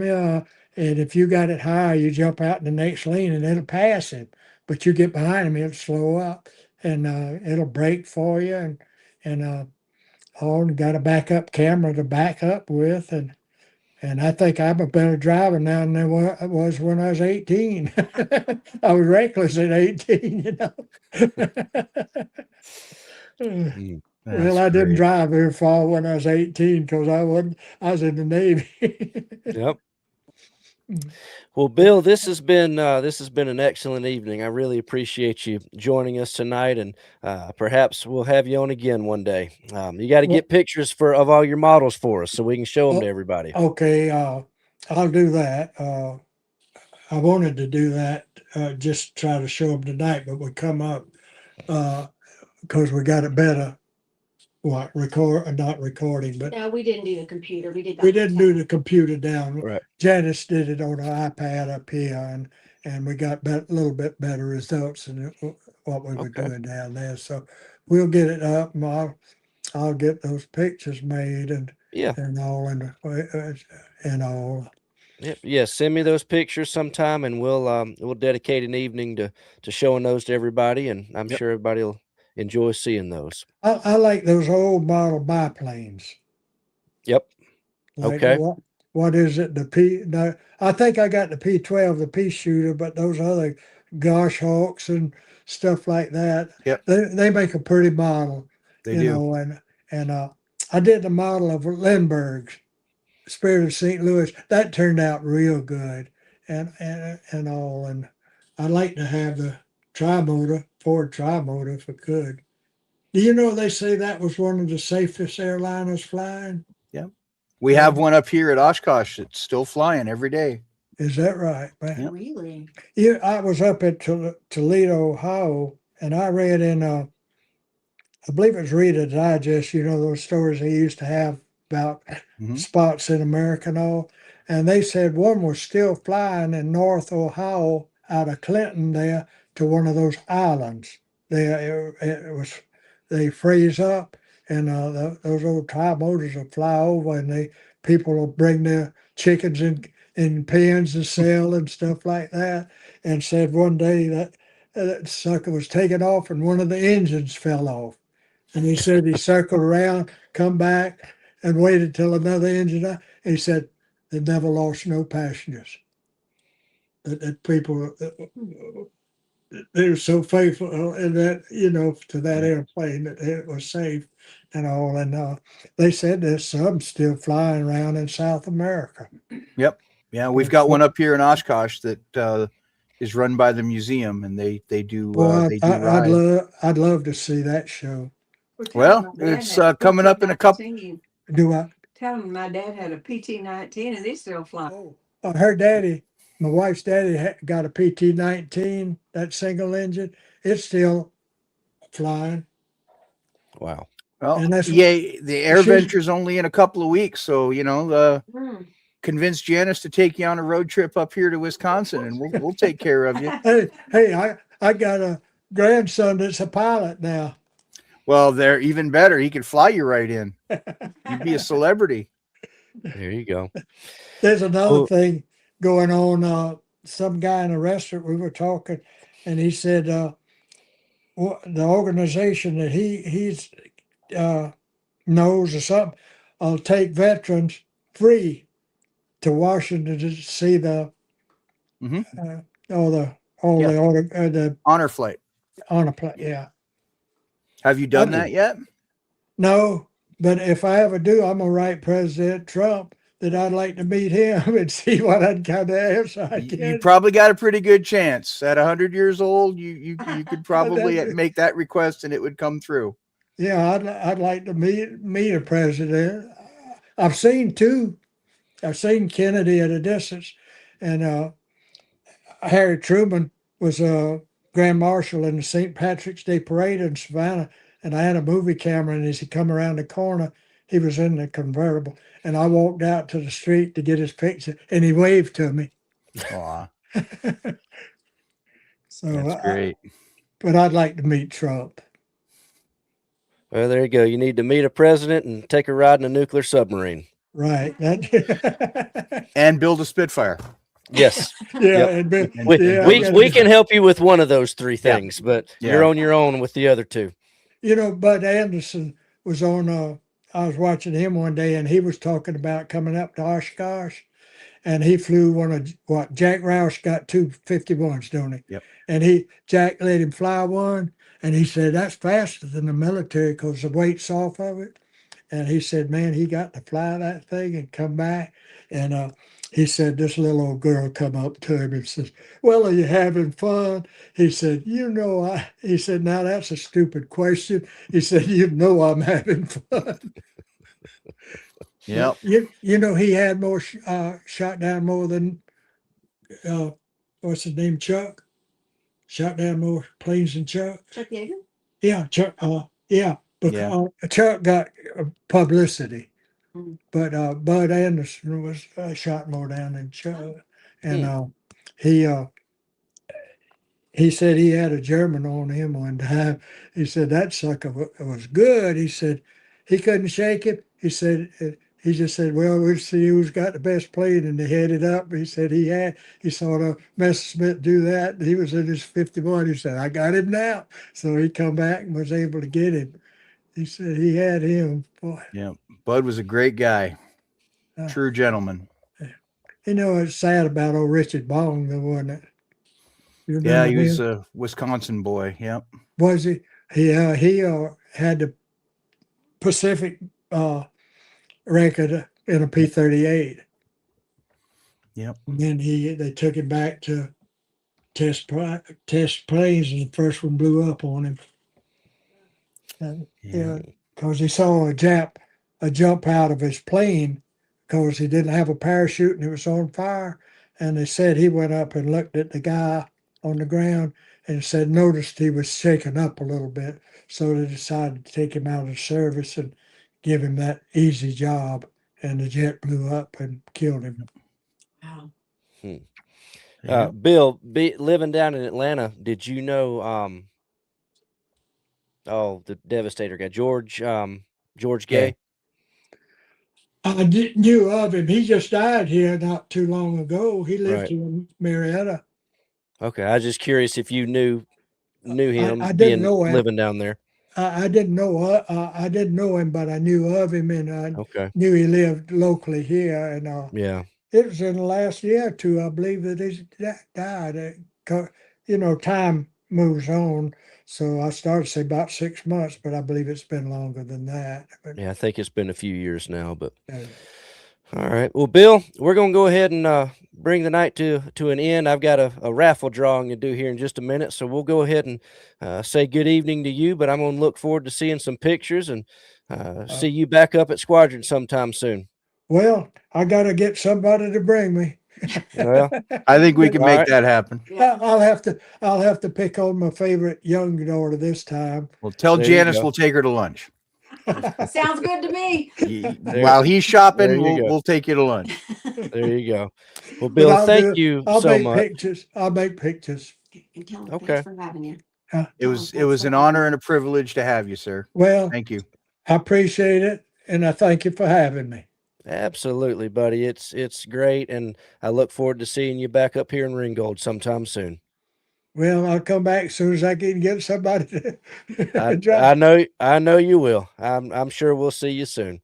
you. And if you got it high, you jump out in the next lane and it'll pass him. But you get behind him, it'll slow up and it'll brake for you and all. And got a backup camera to back up with and I think I'm a better driver now than I was when I was 18. I was reckless at 18, you know. Mm. Well, That's I didn't great. drive very far when I was 18 because I was in the Navy. Yep. Well, Bill, this has been an excellent evening. I really appreciate you joining us tonight, and perhaps we'll have you on again one day. You got to Well, get pictures of all your models for us so we can show them to oh, everybody. okay, I'll do that. I wanted to do that, just try to show them tonight, but we come up because we got it better. What not recording, but No, we didn't do the computer. We did we didn't do the computer down. Right. Janice did it on an iPad up here, and we got a little bit better results than what we were Okay. doing down there. So we'll get it up, and I'll get those pictures made Yeah. and all and all. Yep. Yeah. Send me those pictures sometime, and we'll dedicate an evening to showing those to everybody, and I'm Yep. sure everybody will enjoy seeing those. I like those old model biplanes. Yep. Like Okay. what is it? The P? No, I think I got the P-12, the P shooter, but those other Gosh Hawks and stuff like that, Yep. they make a pretty model, They you do. know. And I did the model of Lindbergh's Spirit of St. Louis. That turned out real good, and all. And I'd like to have the tri-motor, Ford tri-motor, if I could. Do you know they say that was one of the safest airliners flying? Yep. We have one up here at Oshkosh. It's still flying every day. Is that right, man? Yep. Really? Yeah, I was up at Toledo, Ohio, and I read in I believe it was Reader's Digest, you know, those stories they used to have about Mhm. spots in America and all. And they said one was still flying in North Ohio out of Clinton there to one of those islands. they freeze up, and those old tri-motors will fly over, and people will bring their chickens in pens to sell and stuff like that. And said one day that sucker was taken off, and one of the engines fell off. And he said he circled around, come back, and waited till another engine. And he said they never lost no passengers. That people, they were so faithful in that, to that airplane that it was safe and all. And they said there's some still flying around in South America. Yep. Yeah, we've got one up here in Oshkosh that is run by the museum, and they do Boy, they do ride. I'd love to see that show. Well, it's coming up in a couple. Do I? Tell them my dad had a PT-19 and they still fly. Her daddy, my wife's daddy, got a PT-19, that single engine. It's still flying. Wow. Well, And that's the air she's- venture's only in a couple of weeks, so Hmm. convince Janice to take you on a road trip up here to Wisconsin, and we'll take care of you. Hey, I got a grandson that's a pilot now. Well, they're even better. He could fly you right in. You'd be a celebrity. There you go. There's another Oh. thing going on. Some guy in a restaurant, we were talking, and he said the organization that he's knows or something will take veterans free to Washington to see the Mhm. the Honor flight. honor play. Yeah. Have you done that yet? No, but if I ever do, I'm gonna write President Trump that I'd like to meet him and see what I'd kind of answer I You get. probably got a pretty good chance. At 100 years old, you could probably make that request and it would come through. Yeah, I'd like to meet a president. I've seen two. I've seen Kennedy at a distance, and Harry Truman was a grand marshal in the St. Patrick's Day Parade in Savannah, and I had a movie camera, and as he come around the corner, he was in the convertible, and I walked out to the street to get his picture, and he waved to me. Aw, So, that's great. but I'd like to meet Trump. Well, there you go. You need to meet a president and take a ride in a nuclear submarine. Right. That, And build a Spitfire. Yes. yeah. Yep. We We can help you with one of those three things, but you're on your own with the other two. Bud Anderson was on, I was watching him one day, and he was talking about coming up to Oshkosh, and he flew one of Jack Roush got 251s, don't he? Yep. And Jack let him fly one, and he said that's faster than the military because the weight's off of it. And he said, man, he got to fly that thing and come back. And he said, this little old girl come up to him and says, well, are you having fun? He said, he said, now that's a stupid question. He said, I'm having fun. Yep. He had more shot down more than, what's his name, Chuck? Shot down more planes than Chuck. Chuck Yeager? Yeah, Chuck. Yeah, because Chuck got publicity, but Bud Anderson was shot more down than Chuck, and he said he had a German on him one time. He said that sucker was good. He said he couldn't shake it. He said. He just said, well, we'll see who's got the best plane, and they headed up. He said he saw Messerschmitt do that. He was in his 51. He said, I got him now. So he come back and was able to get him. He said he had him. Boy. Yeah. Bud was a great guy. True gentleman. It's sad about old Richard Bong, though, wasn't it? Yeah, he was a Wisconsin boy. Yep. Was he? He had the Pacific record in a P-38. Yep. And then they took him back to test planes, and the first one blew up on him. And, because he saw a jump out of his plane because he didn't have a parachute and it was on fire. And they said he went up and looked at the guy on the ground and noticed he was shaken up a little bit. So they decided to take him out of service and give him that easy job. And the jet blew up and killed him. Wow. Bill, living down in Atlanta, did you know Oh, the Devastator guy, George Gay. Gay. I knew of him. He just died here not too long ago. He lived Right. here in Marietta. Okay, I was just curious if you knew him I didn't know him. living down there. I didn't know. I didn't know him, but I knew of him, and I Okay. knew he lived locally here. And Yeah. it was in the last year or two, I believe, that he died. Time moves on. So I started to say about 6 months, but I believe it's been longer than that. But, Yeah, I think it's been a few years now, but uh, all right. Well, Bill, we're gonna go ahead and bring the night to an end. I've got a raffle drawing to do here in just a minute, so we'll go ahead and say good evening to you. But I'm gonna look forward to seeing some pictures and see you back up at Squadron sometime soon. well, I got to get somebody to bring me. Well, I think we can All make right. that happen. I'll have to pick on my favorite young daughter this time. Well, tell There you Janice go. we'll take her to lunch. Sounds good to me. While he's shopping, there you go. we'll take you to lunch. There you go. Well, But Bill, I'll thank you I'll so make much. pictures. I'll make pictures. And tell him Okay. thanks for having you. It was an honor and a privilege to have you, sir. Well, Thank you. I appreciate it, and I thank you for having me. Absolutely, buddy. It's great, and I look forward to seeing you back up here in Ringgold sometime soon. Well, I'll come back as soon as I can get somebody to drive. I know you will. I'm sure we'll see you soon.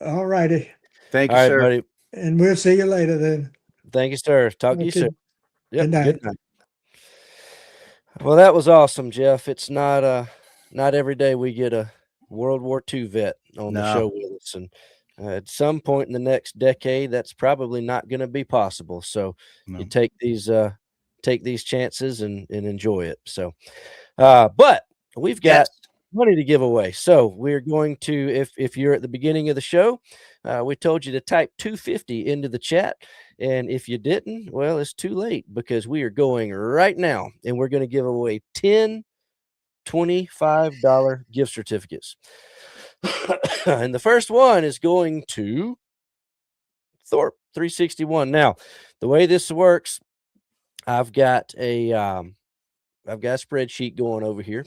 All righty, Thank All you, right, sir. buddy. and we'll see you later then. Thank you, sir. Talk to you Okay. soon. Yep. Good night. Good night. Well, that was awesome, Jeff. It's not every day we get a World War II vet on the No. show with us, and at some point in the next decade, that's probably not going to be possible. So No. you take these chances and enjoy it. So, but we've got Yes. money to give away. So we're going to, if you're at the beginning of the show, we told you to type 250 into the chat. And if you didn't, well, it's too late because we are going right now and we're going to give away 10 $25 gift certificates. And the first one is going to Thorpe 361. Now, the way this works, I've got a spreadsheet going over here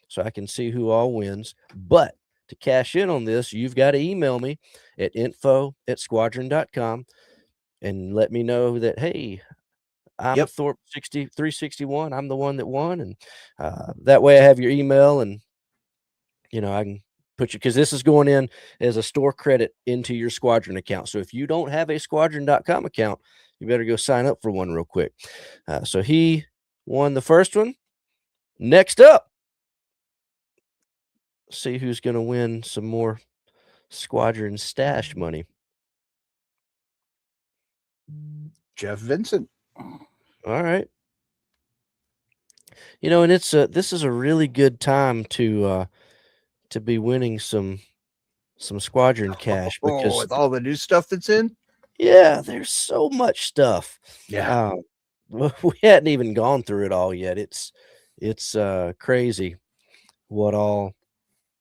so I can see who all wins. But to cash in on this, you've got to email me at info@squadron.com and let me know that, hey, I'm Yep. Thorpe 361. I'm the one that won. And that way I have your email and, I can put you, because this is going in as a store credit into your Squadron account. So if you don't have a squadron.com account, you better go sign up for one real quick. So he won the first one. Next up, see who's going to win some more Squadron stash money. Jeff Vincent. All right. And it's this is a really good time to be winning some Squadron cash because with all the new stuff that's in. yeah, there's so much stuff. Yeah. We hadn't even gone through it all yet. It's crazy what all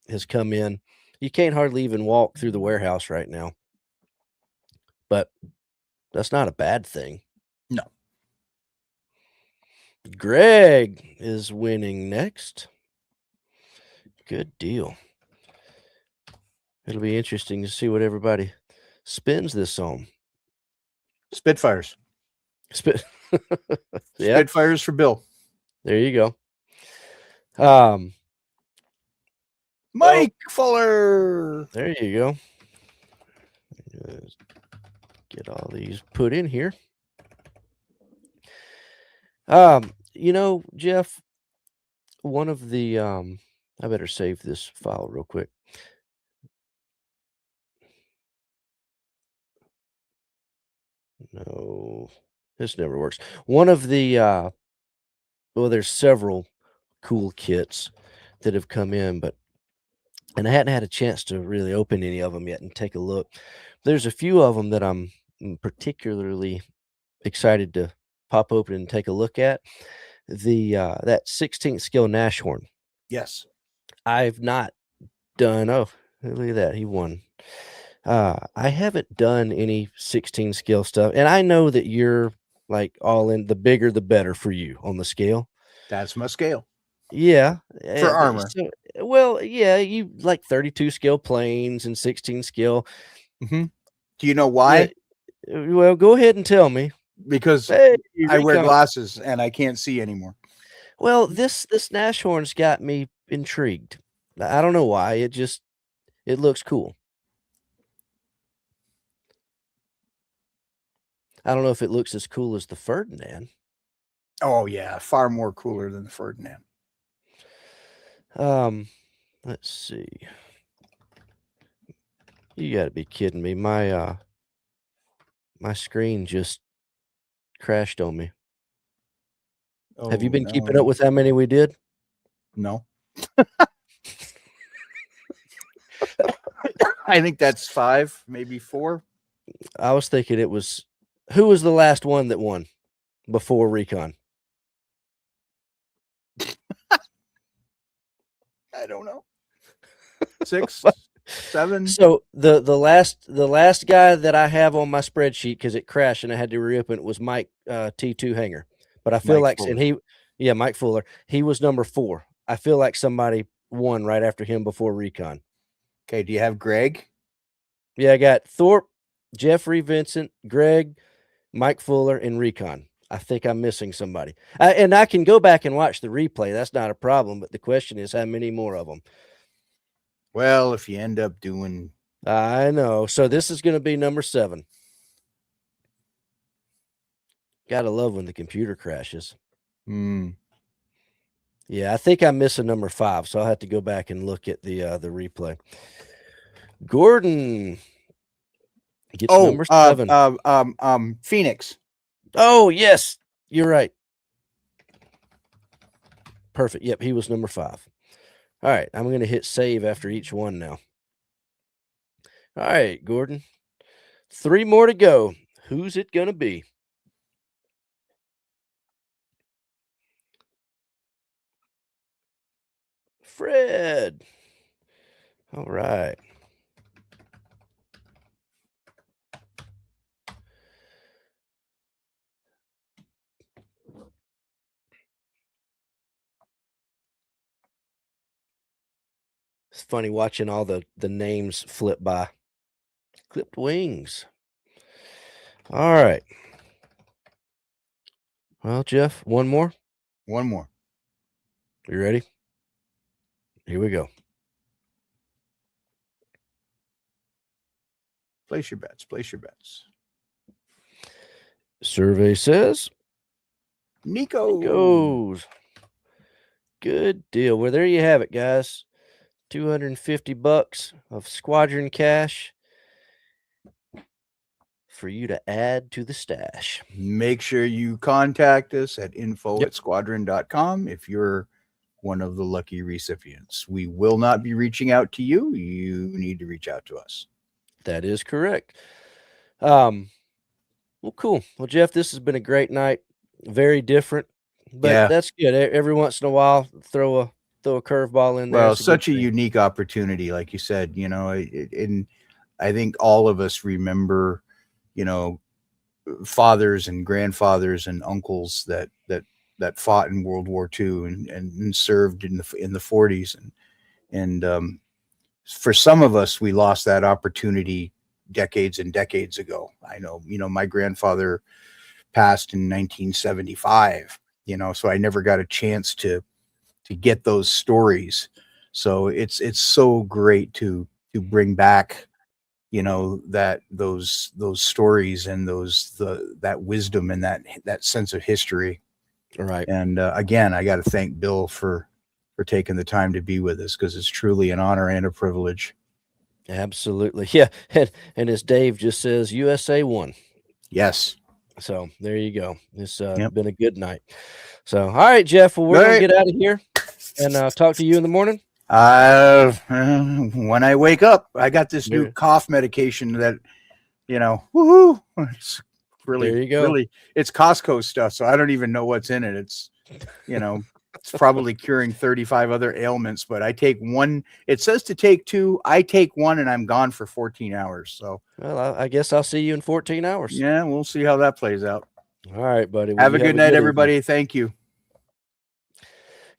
has come in. You can't hardly even walk through the warehouse right now. But that's not a bad thing. No. Greg is winning next. Good deal. It'll be interesting to see what everybody spends this on. Spitfires. Yeah. Spitfires for Bill. There you go. Mike Fuller. There you go. Get all these put in here. Jeff, one of the I better save this file real quick. No, this never works. One of the there's several cool kits that have come in, and I hadn't had a chance to really open any of them yet and take a look. There's a few of them that I'm particularly excited to pop open and take a look at. The that 16th scale Nashorn. Yes. I've not done. Oh, look at that. He won. I haven't done any 16 scale stuff. And I know that you're like all in, the bigger, the better for you on the scale. That's my scale. Yeah. For armor. So, well, yeah, you like 32 skill planes and 16 skill. Do you know Yeah. why? Well, go ahead and tell me. Because Hey, I wear recon. glasses and I can't see anymore. Well, this Nashorn's got me intrigued. I don't know why. It looks cool. I don't know if it looks as cool as the Ferdinand. Oh yeah, far more cooler than the Ferdinand. Let's see. You got to be kidding me. My screen just crashed on me. Have you Oh, been keeping no. up with how many we did? No. I think that's 5, maybe 4. I was thinking it was who was the last one that won before recon? I don't know. 6, 7. So the last guy that I have on my spreadsheet because it crashed and I had to reopen it was Mike T2 Hanger. But I feel Mike like and Fuller. Mike Fuller. He was number 4. I feel like somebody won right after him before recon. Okay, do you have Greg? Yeah, I got Thorpe, Jeffrey, Vincent, Greg, Mike Fuller, and recon. I think I'm missing somebody. And I can go back and watch the replay. That's not a problem. But the question is, how many more of them? Well, if you end up doing... I know. So this is going to be number 7. Gotta love when the computer crashes. Yeah, I think I'm missing number 5, so I'll have to go back and look at the replay. Gordon gets number 7. Phoenix. Oh, yes, you're right. Perfect. Yep, he was number 5. All right, I'm going to hit save after each one now. All right, Gordon. 3 more to go. Who's it going to be? Fred. All right. It's funny watching all the names flip by. Clipped wings. All right. Well, Jeff, one more. One more. You ready? Here we go. Place your bets. Place your bets. Survey says Nico goes. Good deal. Well, there you have it, guys. $250 of Squadron cash for you to add to the stash. Make sure you contact us at info@squadron.com if you're one of the lucky recipients. We will not be reaching out to you. You need to reach out to us. That is correct. Well, cool. Well, Jeff, this has been a great night. Very different, but that's good. Every once in a while, throw a curveball in there. Well, such a unique opportunity, like you said, and I think all of us remember, fathers and grandfathers and uncles that fought in World War II and served in the 40s. And for some of us, we lost that opportunity decades and decades ago. I know, my grandfather passed in 1975, so I never got a chance to get those stories. So it's so great to bring back, that those stories and that wisdom and that sense of history. Right. And again, I got to thank Bill for taking the time to be with us, because it's truly an honor and a privilege. Absolutely. Yeah. And as Dave just says, USA won. Yes. So there you go. It's been a good night. So, all right, Jeff, well, we're going to get out of here and talk to you in the morning. When I wake up, I got this new cough medication that, woohoo. It's really, there you go. Really, it's Costco stuff. So I don't even know what's in it. It's, it's probably curing 35 other ailments, but I take one. It says to take 2. I take 1 and I'm gone for 14 hours. So, well, I guess I'll see you in 14 hours. Yeah, we'll see how that plays out. All right, buddy. Well, have a good night, everybody. Thank you.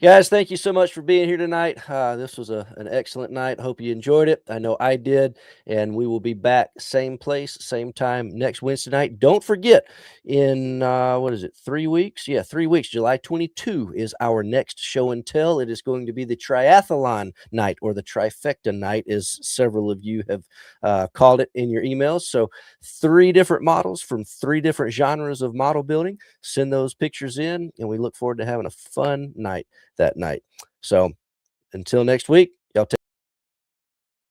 Guys, thank you so much for being here tonight. This was an excellent night. Hope you enjoyed it. I know I did. And we will be back same place, same time next Wednesday night. Don't forget, in what is it, 3 weeks? Yeah, 3 weeks. July 22 is our next show and tell. It is going to be the triathlon night, or the trifecta night, as several of you have called it in your emails. So 3 different models from 3 different genres of model building. Send those pictures in, and we look forward to having a fun night that night. So until next week,